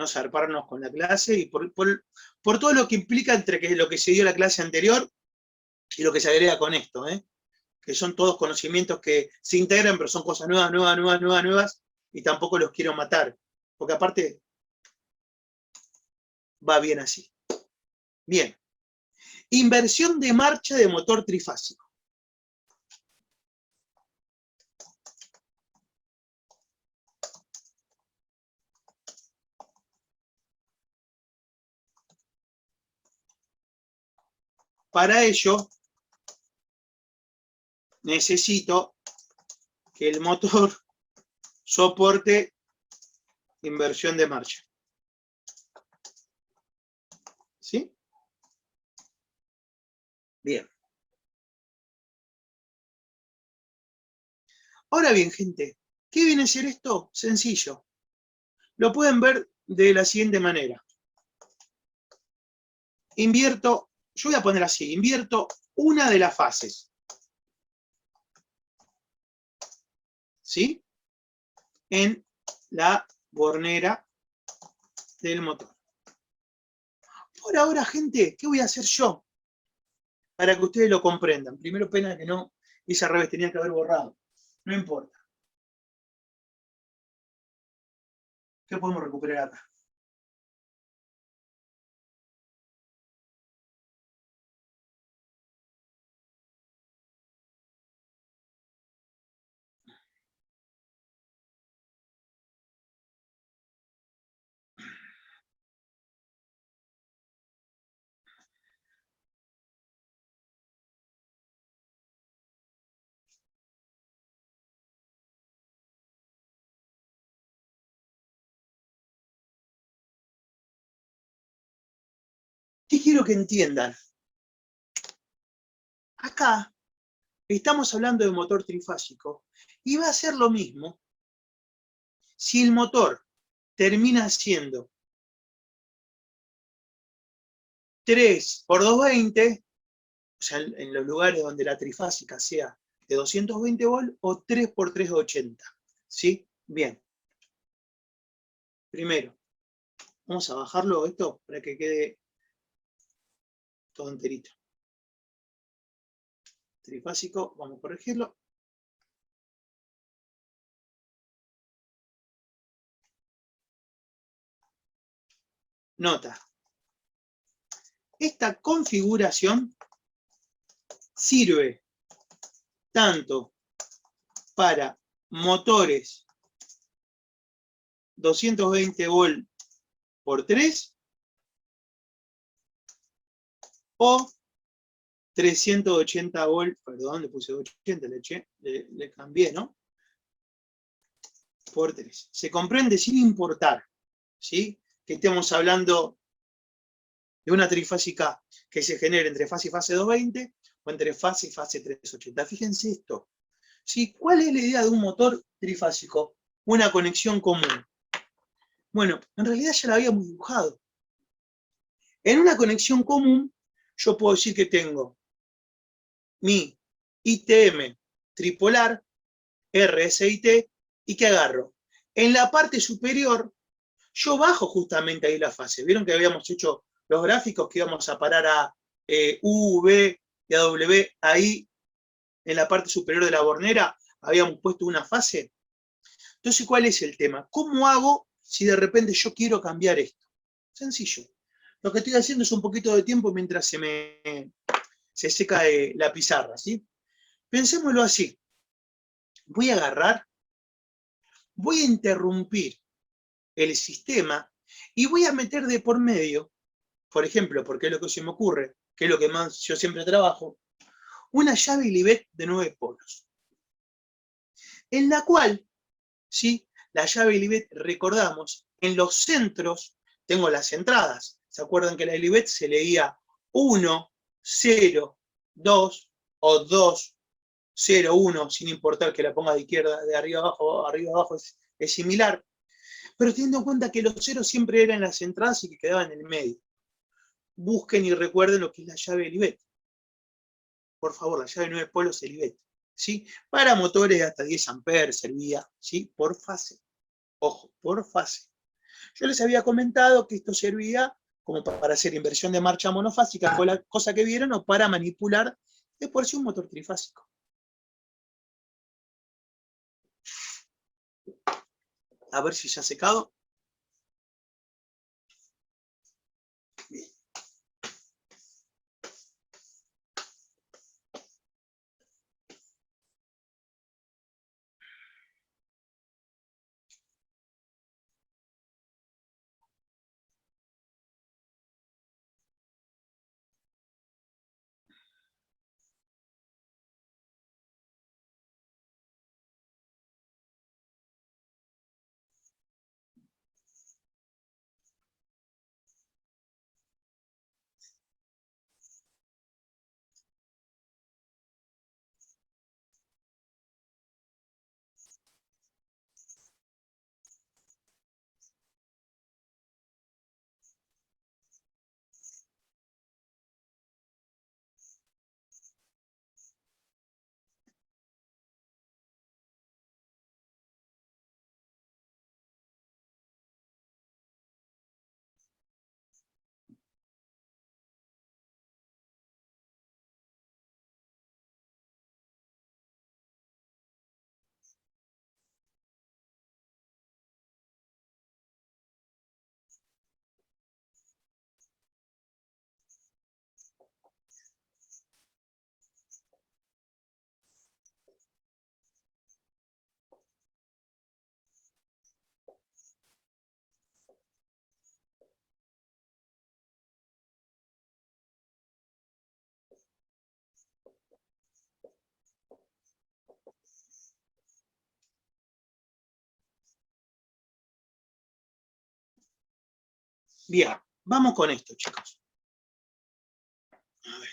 zarparnos con la clase y por todo lo que implica entre lo que se dio en la clase anterior y lo que se agrega con esto, que son todos conocimientos que se integran, pero son cosas nuevas, y tampoco los quiero matar, porque aparte va bien así. Bien. Inversión de marcha de motor trifásico. Para ello, necesito que el motor soporte inversión de marcha. ¿Sí? Bien. Ahora bien, gente, ¿qué viene a ser esto? Sencillo. Lo pueden ver de la siguiente manera. Invierto, yo voy a poner así, invierto una de las fases. ¿Sí? En la bornera del motor. Por ahora, gente, ¿qué voy a hacer yo? Para que ustedes lo comprendan. Primero, pena que no hice al revés, tenía que haber borrado. No importa. ¿Qué podemos recuperar acá? ¿Qué quiero que entiendan? Acá estamos hablando de motor trifásico y va a ser lo mismo si el motor termina siendo 3 por 220, o sea, en los lugares donde la trifásica sea de 220 volt, o 3 por 380. ¿Sí? Bien. Primero, Vamos a bajarlo esto para que quede todo enterito. Trifásico, vamos a corregirlo. Nota. Esta configuración sirve tanto para motores 220 volt por 3 o 380 volt, perdón, le puse 80, le cambié, ¿no? Por 3. Se comprende sin importar, ¿sí? Que estemos hablando de una trifásica que se genere entre fase y fase 220 o entre fase y fase 380. Fíjense esto. ¿Sí? ¿Cuál es la idea de un motor trifásico? Una conexión común. Bueno, en realidad ya la habíamos dibujado. En una conexión común, yo puedo decir que tengo mi ITM tripolar, RSIT, y que agarro. En la parte superior, yo bajo justamente ahí la fase. ¿Vieron que habíamos hecho los gráficos que íbamos a parar a U, V y a W? Ahí, en la parte superior de la bornera, habíamos puesto una fase. Entonces, ¿cuál es el tema? ¿Cómo hago si de repente yo quiero cambiar esto? Sencillo. Lo que estoy haciendo es un poquito de tiempo mientras se seca la pizarra, ¿sí? Pensémoslo así. Voy a agarrar, voy a interrumpir el sistema y voy a meter de por medio, por ejemplo, porque es lo que se me ocurre, que es lo que más yo siempre trabajo, una llave Ilibet de 9 polos, en la cual, ¿sí? La llave Ilibet, recordamos, en los centros tengo las entradas. ¿Se acuerdan que la Ilibet se leía 1, 0, 2 o 2, 0, 1, sin importar que la ponga de izquierda, de arriba abajo es similar? Pero teniendo en cuenta que los ceros siempre eran las entradas y que quedaban en el medio. Busquen y recuerden lo que es la llave Ilibet. Por favor, la llave 9 polos Ilibet, ¿sí? Para motores de hasta 10 amperes servía, ¿sí? Por fase. Ojo, por fase. Yo les había comentado que esto servía como para hacer inversión de marcha monofásica, fue la cosa que vieron, o para manipular de por sí un motor trifásico. A ver si ya ha secado. Bien. Bien, vamos con esto, chicos. A ver.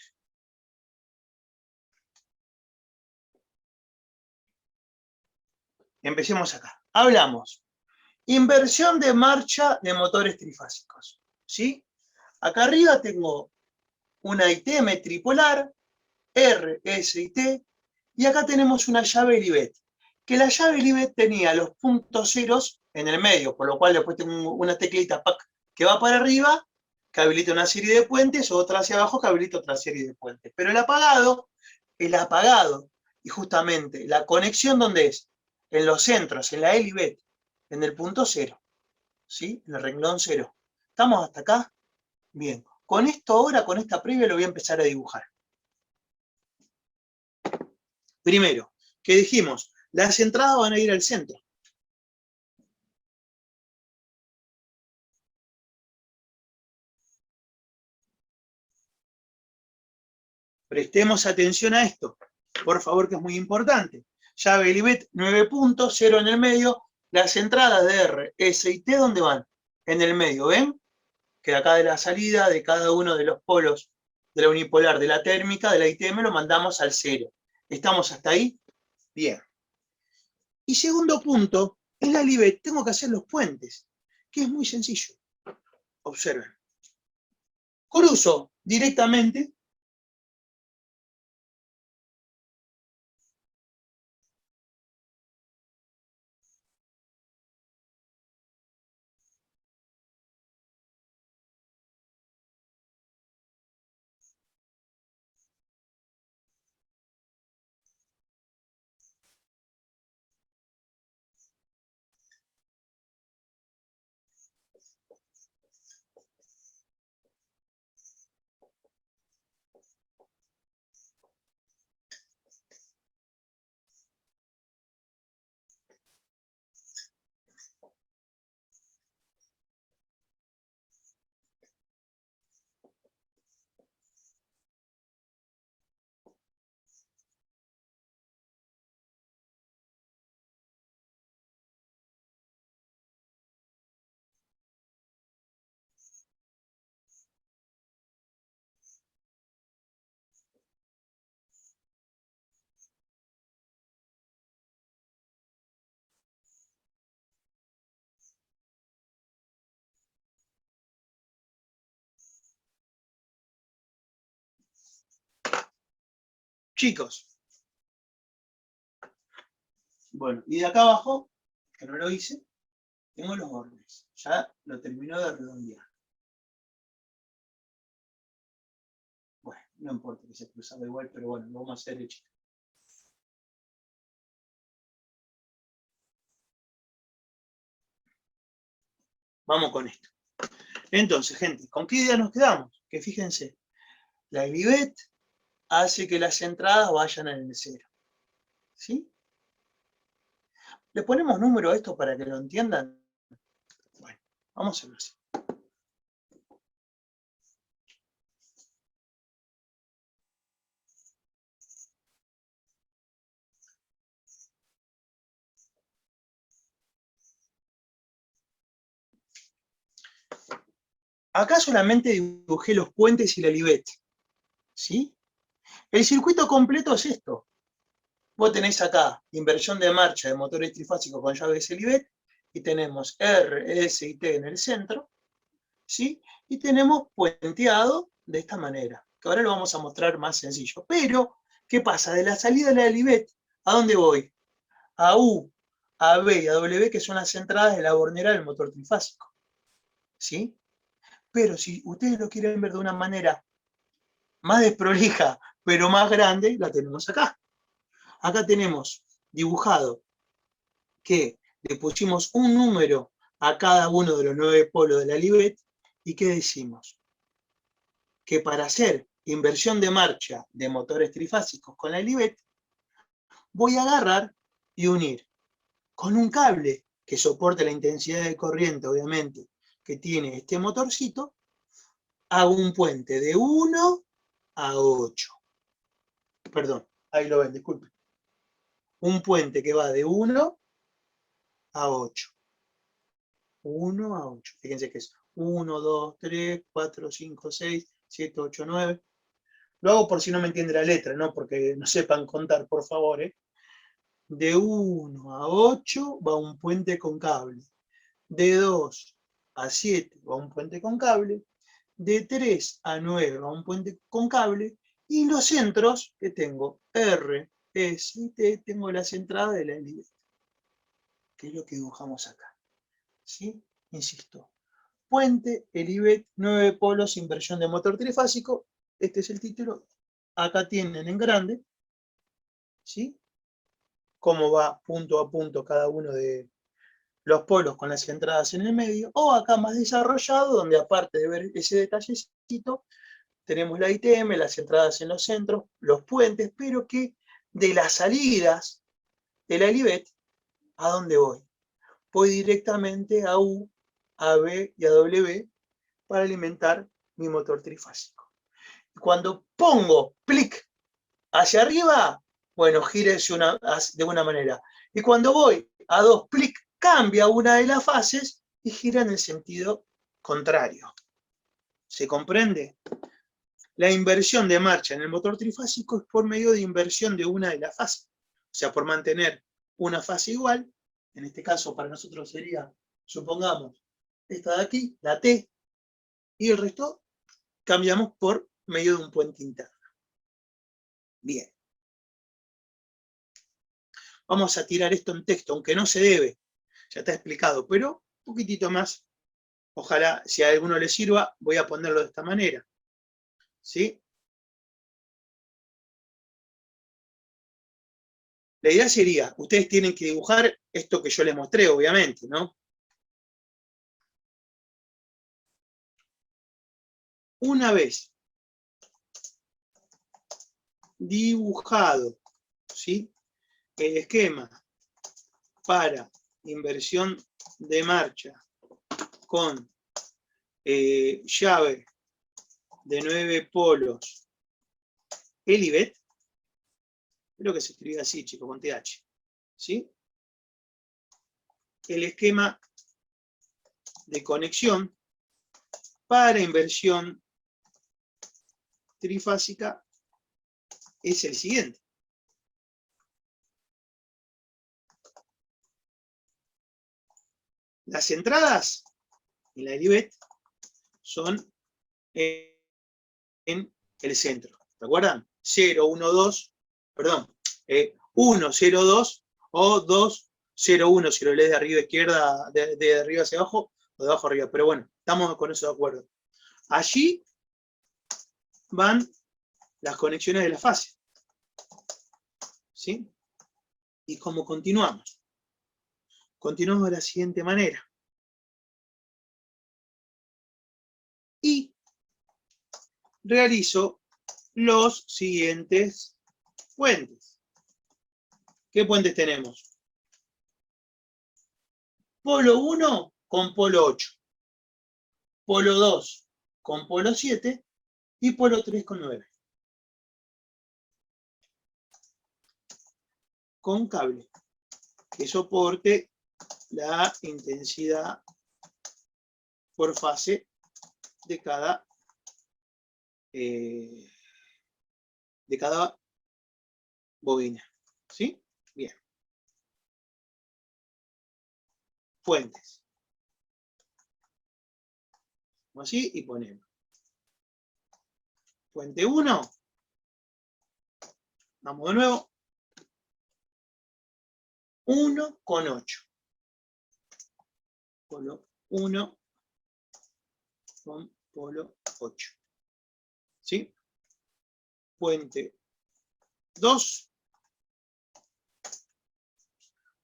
Empecemos acá. Hablamos. Inversión de marcha de motores trifásicos, ¿sí? Acá arriba tengo una ITM tripolar, RSIT, y acá tenemos una llave Ilibet, que la llave Ilibet tenía los puntos ceros en el medio, por lo cual después tengo una teclita que va para arriba, que habilita una serie de puentes, o otra hacia abajo, que habilita otra serie de puentes. Pero el apagado, y justamente la conexión, ¿dónde es? En los centros, en la L y B, en el punto 0, ¿sí? En el renglón 0. ¿Estamos hasta acá? Bien. Con esto ahora, con esta previa, lo voy a empezar a dibujar. Primero, ¿qué dijimos? Las entradas van a ir al centro. Prestemos atención a esto, por favor, que es muy importante. Llave Libet, 9 puntos, 0 en el medio. Las entradas de R, S y T, ¿dónde van? En el medio, ¿ven? Que acá de la salida de cada uno de los polos de la unipolar, de la térmica, de la ITM, lo mandamos al 0. ¿Estamos hasta ahí? Bien. Y segundo punto, en la Libet tengo que hacer los puentes, que es muy sencillo. Observen. Cruzo directamente chicos. Bueno, y de acá abajo, que no lo hice, tengo los bordes. Ya lo termino de redondear. Bueno, no importa que se cruzaba igual, pero bueno, lo vamos a hacer derechito. Vamos con esto. Entonces, gente, ¿con qué idea nos quedamos? Que fíjense, la Libet hace que las entradas vayan en el 0. ¿Sí? ¿Le ponemos número a esto para que lo entiendan? Bueno, vamos a hacerlo así. Acá solamente dibujé los puentes y la Libet. ¿Sí? El circuito completo es esto. Vos tenés acá inversión de marcha de motores trifásicos con llave Libet, y tenemos R, S y T en el centro, ¿sí? Y tenemos puenteado de esta manera, que ahora lo vamos a mostrar más sencillo. Pero, ¿qué pasa? De la salida de la Libet, ¿a dónde voy? A U, a B y a W, que son las entradas de la bornera del motor trifásico, ¿sí? Pero si ustedes lo quieren ver de una manera más desprolija, pero más grande, la tenemos acá. Acá tenemos dibujado que le pusimos un número a cada uno de los 9 polos de la Libet, y ¿qué decimos? Que para hacer inversión de marcha de motores trifásicos con la Libet, voy a agarrar y unir con un cable que soporte la intensidad de corriente, obviamente, que tiene este motorcito, hago un puente de 1 a 8. Perdón, ahí lo ven, disculpen. Un puente que va de 1 a 8. 1 a 8. Fíjense que es 1, 2, 3, 4, 5, 6, 7, 8, 9. Lo hago por si no me entiende la letra, no porque no sepan contar, por favor. De 1 a 8 va un puente con cable. De 2 a 7 va un puente con cable. De 3 a 9 va un puente con cable. Y los centros que tengo, R, S y T, tengo las entradas de la Libet, que es lo que dibujamos acá. ¿Sí? Insisto, Puente, Elivet, 9 polos, inversión de motor trifásico. Este es el título. Acá tienen en grande, ¿sí? Cómo va punto a punto cada uno de los polos con las entradas en el medio. O acá más desarrollado, donde aparte de ver ese detallecito, tenemos la ITM, las entradas en los centros, los puentes, pero que de las salidas de la Elivet, ¿a dónde voy? Voy directamente a U, a B y a W para alimentar mi motor trifásico. Cuando pongo clic hacia arriba, bueno, gira de una manera. Y cuando voy a 2 clic, cambia una de las fases y gira en el sentido contrario. ¿Se comprende? La inversión de marcha en el motor trifásico es por medio de inversión de una de las fases. O sea, por mantener una fase igual, en este caso para nosotros sería, supongamos, esta de aquí, la T, y el resto cambiamos por medio de un puente interno. Bien. Vamos a tirar esto en texto, aunque no se debe, ya está explicado, pero un poquitito más. Ojalá, si a alguno le sirva, voy a ponerlo de esta manera. ¿Sí? La idea sería, ustedes tienen que dibujar esto que yo les mostré, obviamente, ¿no? Una vez dibujado, ¿sí?, el esquema para inversión de marcha con llave de 9 polos Elivet, creo que se escribe así, chicos, con TH, ¿sí? El esquema de conexión para inversión trifásica es el siguiente. Las entradas en la Elivet son en el centro. ¿Se acuerdan? 0, 1, 2, perdón, 1, 0, 2 o 2, 0, 1, si lo lees de arriba a izquierda, de arriba hacia abajo o de abajo arriba. Pero bueno, estamos con eso de acuerdo. Allí van las conexiones de la fase. ¿Sí? ¿Y cómo continuamos? Continuamos de la siguiente manera. Y realizo los siguientes puentes. ¿Qué puentes tenemos? Polo 1 con polo 8. Polo 2 con polo 7 y polo 3 con 9. Con cable que soporte la intensidad por fase de cada bobina. ¿Sí? Bien. Fuentes. Así y ponemos. Fuente 1. Vamos de nuevo. 1 con 8. Polo 1 con polo 8. ¿Sí? Puente 2.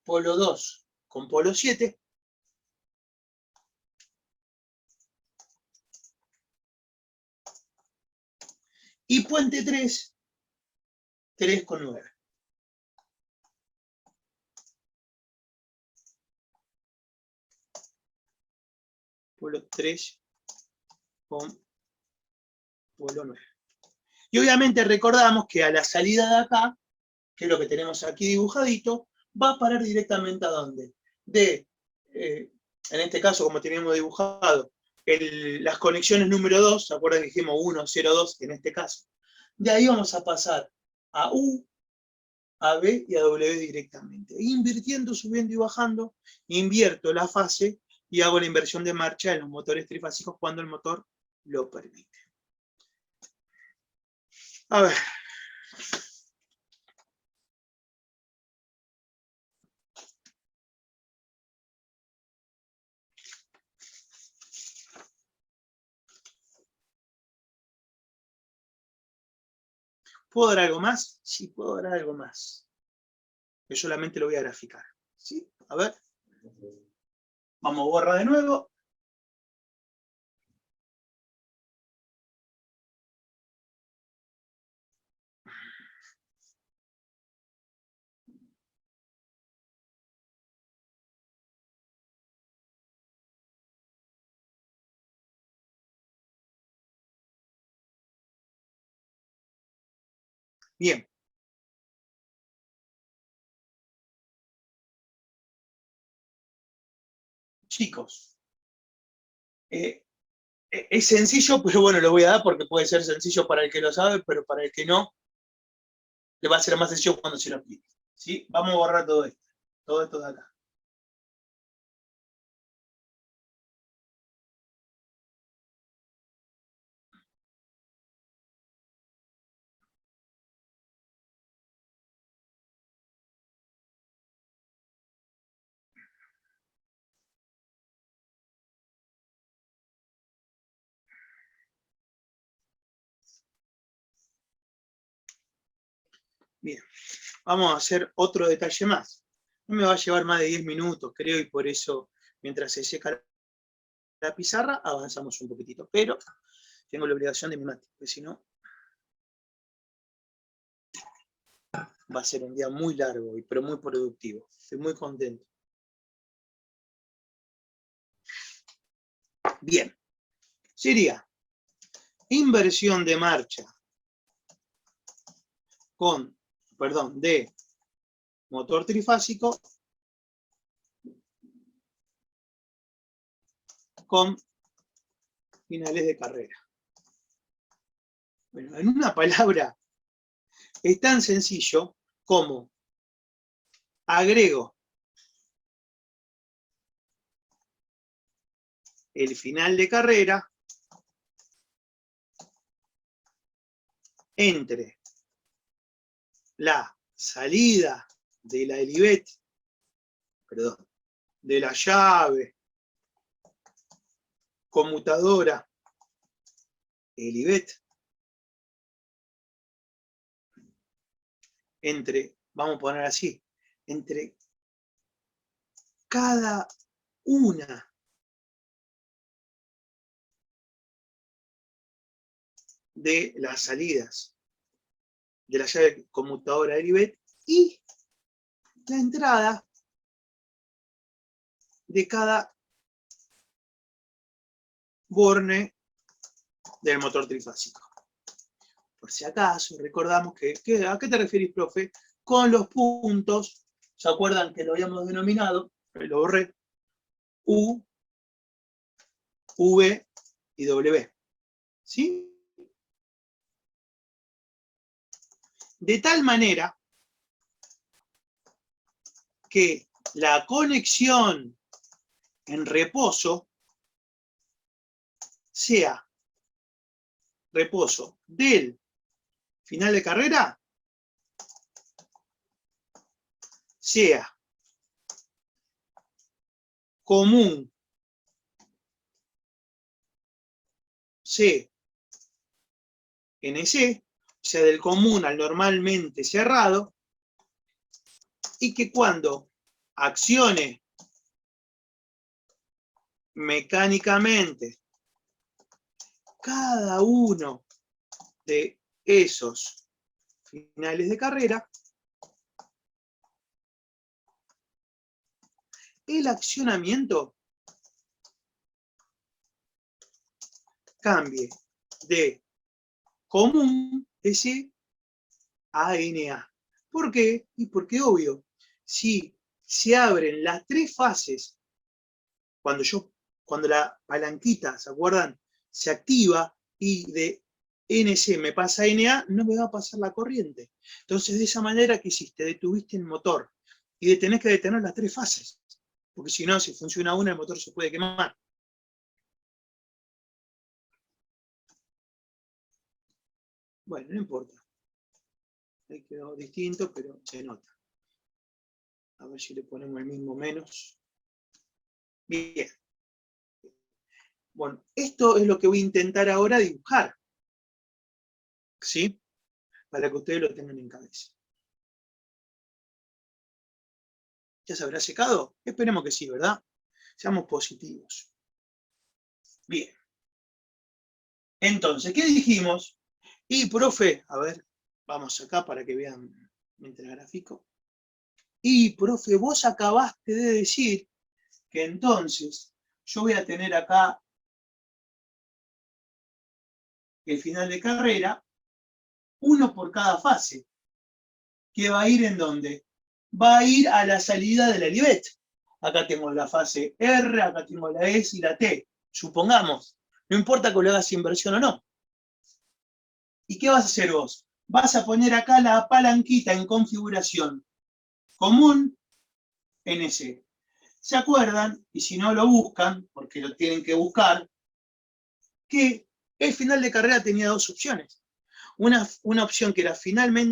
Polo 2 con polo 7. Y puente 3, 3 con 9. Polo 3 con polo 9. Y obviamente recordamos que a la salida de acá, que es lo que tenemos aquí dibujadito, va a parar directamente ¿a dónde? En este caso, como teníamos dibujado, las conexiones número 2, ¿se acuerdan que dijimos 1, 0, 2 en este caso? De ahí vamos a pasar a U, a B y a W directamente. Invirtiendo, subiendo y bajando, invierto la fase y hago la inversión de marcha en los motores trifásicos cuando el motor lo permite. A ver. ¿Puedo dar algo más? Sí, puedo dar algo más. Yo solamente lo voy a graficar. ¿Sí? A ver. Vamos a borrar de nuevo. Bien. Chicos, es sencillo, pero bueno, lo voy a dar porque puede ser sencillo para el que lo sabe, pero para el que no, le va a ser más sencillo cuando se lo aplique. ¿Sí? Vamos a borrar todo esto de acá. Bien, vamos a hacer otro detalle más. No me va a llevar más de 10 minutos, creo, y por eso, mientras se seca la pizarra, avanzamos un poquitito. Pero tengo la obligación de mi mate, porque si no, va a ser un día muy largo, pero muy productivo. Estoy muy contento. Bien, sería inversión de marcha de motor trifásico con finales de carrera. Bueno, en una palabra, es tan sencillo como agrego el final de carrera entre la salida de la Elivet, de la llave conmutadora Elivet, vamos a poner así, entre cada una de las salidas de la llave conmutadora Elivet y la entrada de cada borne del motor trifásico. Por si acaso, recordamos ¿a qué te referís, profe? Con los puntos, ¿se acuerdan que lo habíamos denominado? Lo borré, U, V y W. ¿Sí? De tal manera que la conexión en reposo sea reposo del final de carrera, sea común C, NC, o sea, del común al normalmente cerrado, y que cuando accione mecánicamente cada uno de esos finales de carrera, el accionamiento cambie de común S a NA. ¿Por qué? Y porque obvio, si se abren las tres fases, cuando la palanquita, ¿se acuerdan? Se activa y de NC me pasa a NA, no me va a pasar la corriente. Entonces, de esa manera que hiciste, detuviste el motor y tenés que detener las tres fases, porque si no, si funciona una, el motor se puede quemar. Bueno, no importa. Ahí quedó distinto, pero se nota. A ver si le ponemos el mismo menos. Bien. Bueno, esto es lo que voy a intentar ahora dibujar. ¿Sí? para que ustedes lo tengan en cabeza. ¿Ya se habrá secado? Esperemos que sí, ¿verdad? Seamos positivos. Bien. Entonces, ¿qué dijimos? Y, profe, a ver, vamos acá para que vean mientras gráfico. Y, profe, vos acabaste de decir que entonces yo voy a tener acá el final de carrera, uno por cada fase. ¿Que va a ir en dónde? Va a ir a la salida de la Olivet. Acá tengo la fase R, acá tengo la S y la T. Supongamos. No importa que lo hagas inversión o no. ¿Y qué vas a hacer vos? Vas a poner acá la palanquita en configuración común NC. ¿Se acuerdan? Y si no lo buscan, porque lo tienen que buscar, que el final de carrera tenía dos opciones. Una opción que era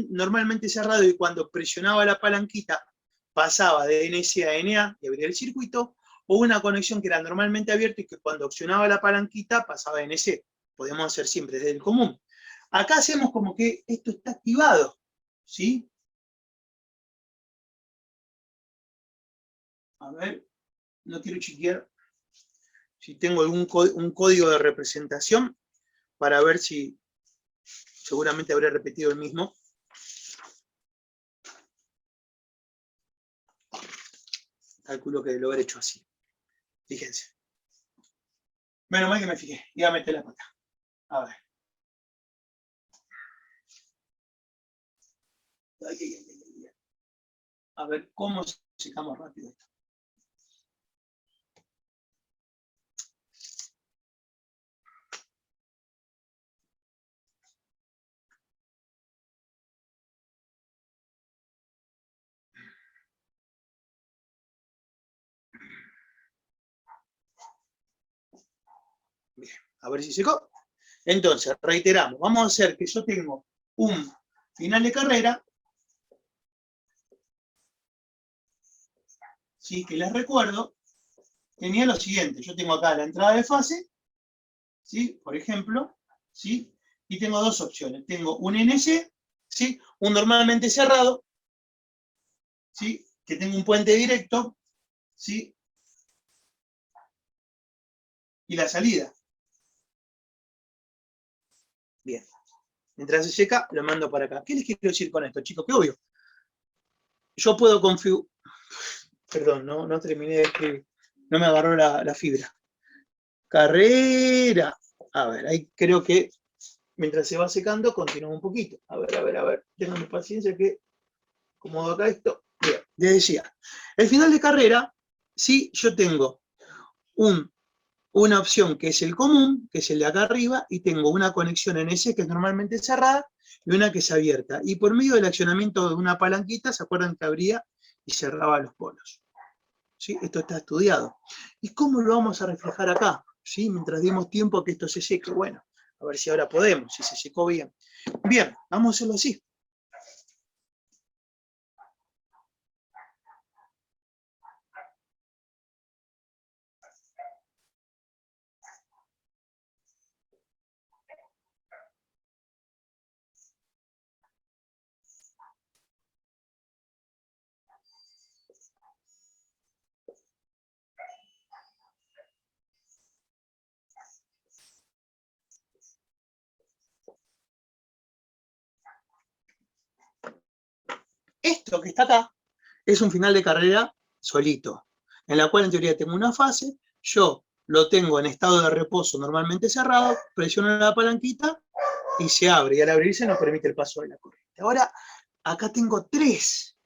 normalmente cerrado y cuando presionaba la palanquita pasaba de NC a NA y abría el circuito, o una conexión que era normalmente abierta y que cuando accionaba la palanquita pasaba a NC. Podemos hacer siempre desde el común. Acá hacemos como que esto está activado, ¿sí? A ver, no quiero chequear si tengo un código de representación para ver si seguramente habré repetido el mismo. Calculo que lo habré hecho así. Fíjense. Menos mal que me fijé. Iba a meter la pata. A ver. A ver cómo secamos rápido esto. Bien, a ver si secó. Entonces, reiteramos, vamos a hacer que yo tengo un final de carrera, ¿sí? Que les recuerdo, tenía lo siguiente, yo tengo acá la entrada de fase, ¿sí? Por ejemplo, ¿sí? Y tengo dos opciones, tengo un NC, ¿sí? Un normalmente cerrado, ¿sí? Que tengo un puente directo, ¿sí? Y la salida. Bien. Mientras se seca, lo mando para acá. ¿Qué les quiero decir con esto, chicos? Que obvio. Yo puedo configurar... Perdón, no terminé de escribir. No me agarró la fibra. Carrera. A ver, ahí creo que mientras se va secando, continúa un poquito. A ver. Ténganme paciencia que acomodo acá esto. Bien, les decía. El final de carrera, sí, yo tengo una opción que es el común, que es el de acá arriba, y tengo una conexión en ese que es normalmente cerrada y una que es abierta. Y por medio del accionamiento de una palanquita, ¿se acuerdan que abría y cerraba los polos? ¿Sí? Esto está estudiado. ¿Y cómo lo vamos a reflejar acá? ¿Sí? Mientras dimos tiempo a que esto se seque. Bueno, a ver si ahora podemos, si se secó bien. Bien, vamos a hacerlo así. Esto que está acá es un final de carrera solito, en la cual en teoría tengo una fase, yo lo tengo en estado de reposo normalmente cerrado, presiono la palanquita y se abre, y al abrirse nos permite el paso de la corriente. Ahora, acá tengo tres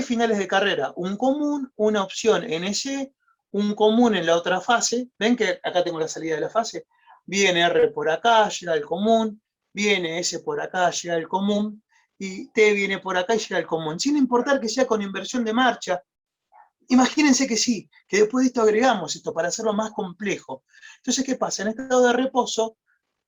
finales de carrera, un común, una opción NC, un común en la otra fase. ¿Ven que acá tengo la salida de la fase? Viene R por acá, llega el común, viene S por acá, llega el común, y T viene por acá y llega el común, sin importar que sea con inversión de marcha. Imagínense que sí, que después de esto agregamos esto para hacerlo más complejo. Entonces, ¿qué pasa? En estado de reposo,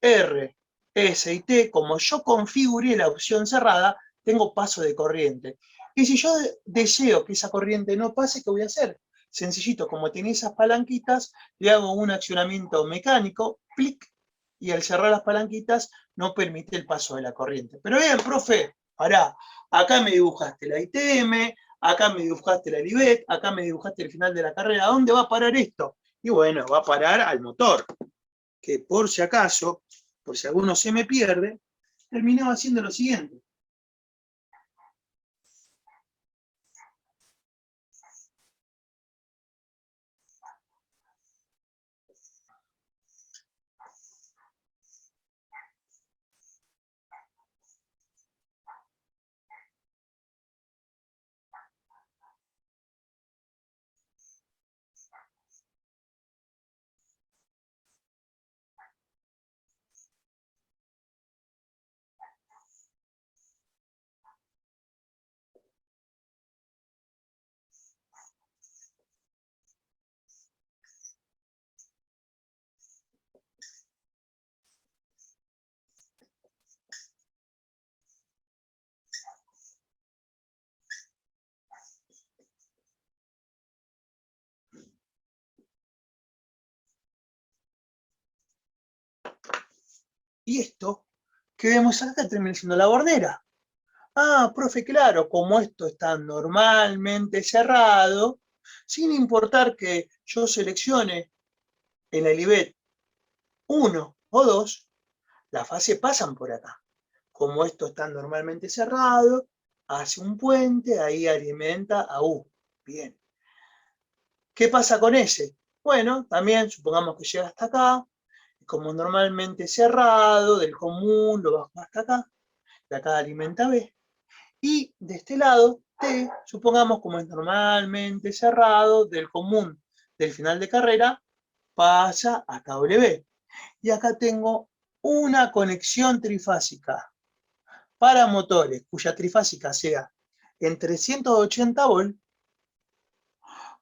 R, S y T, como yo configuré la opción cerrada, tengo paso de corriente. Y si yo deseo que esa corriente no pase, ¿qué voy a hacer? Sencillito, como tiene esas palanquitas, le hago un accionamiento mecánico, clic, y al cerrar las palanquitas no permite el paso de la corriente. Pero bien, profe, pará, acá me dibujaste la ITM, acá me dibujaste la LIVET, acá me dibujaste el final de la carrera, ¿a dónde va a parar esto? Y bueno, va a parar al motor, que por si acaso, por si alguno se me pierde, terminaba haciendo lo siguiente. Y esto que vemos acá termina siendo la bornera. Ah, profe, claro, como esto está normalmente cerrado, sin importar que yo seleccione en el IBET 1 o 2, las fases pasan por acá. Como esto está normalmente cerrado, hace un puente, ahí alimenta a U. Bien. ¿Qué pasa con ese? Bueno, también supongamos que llega hasta acá, y como normalmente cerrado, del común, lo bajo hasta acá, de acá alimenta B. Y de este lado, T, supongamos como es normalmente cerrado, del común del final de carrera, pasa a W. Y acá tengo una conexión trifásica para motores cuya trifásica sea en 380 volt,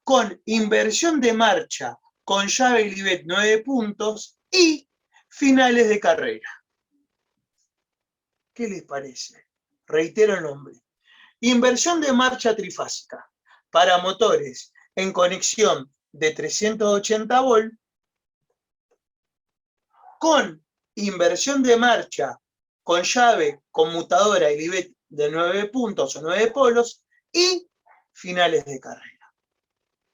con inversión de marcha, con llave Glivet 9 puntos y finales de carrera. ¿Qué les parece? Reitero el nombre. Inversión de marcha trifásica para motores en conexión de 380 volt, con inversión de marcha con llave conmutadora y Glivet de 9 puntos o 9 polos y finales de carrera.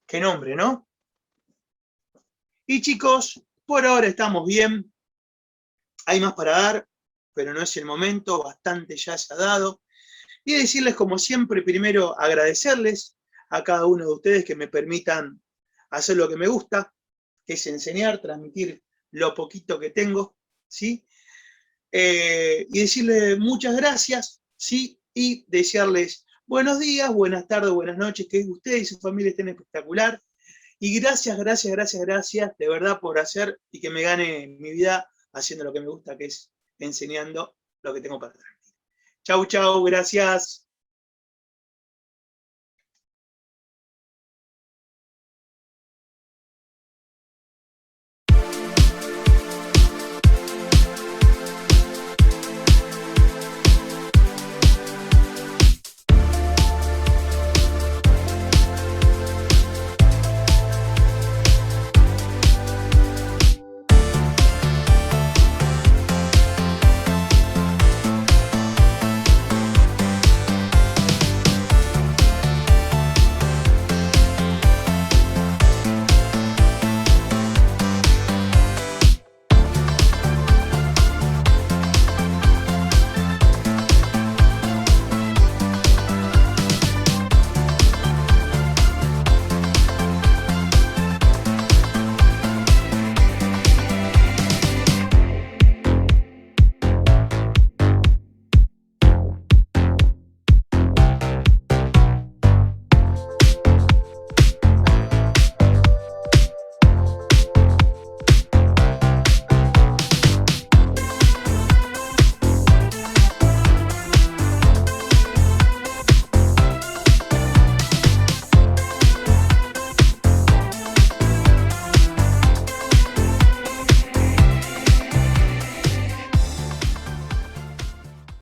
Qué nombre, ¿no? Y chicos, por ahora estamos bien. Hay más para dar, pero no es el momento, bastante ya se ha dado. Y decirles, como siempre, primero agradecerles a cada uno de ustedes que me permitan hacer lo que me gusta, que es enseñar, transmitir lo poquito que tengo, ¿sí? Y decirles muchas gracias, ¿sí? Y desearles buenos días, buenas tardes, buenas noches, que ustedes y su familia estén espectacular. Y gracias, gracias, gracias, gracias, de verdad, por hacer y que me gane mi vida haciendo lo que me gusta, que es enseñando lo que tengo para transmitir. Chau, chau, gracias.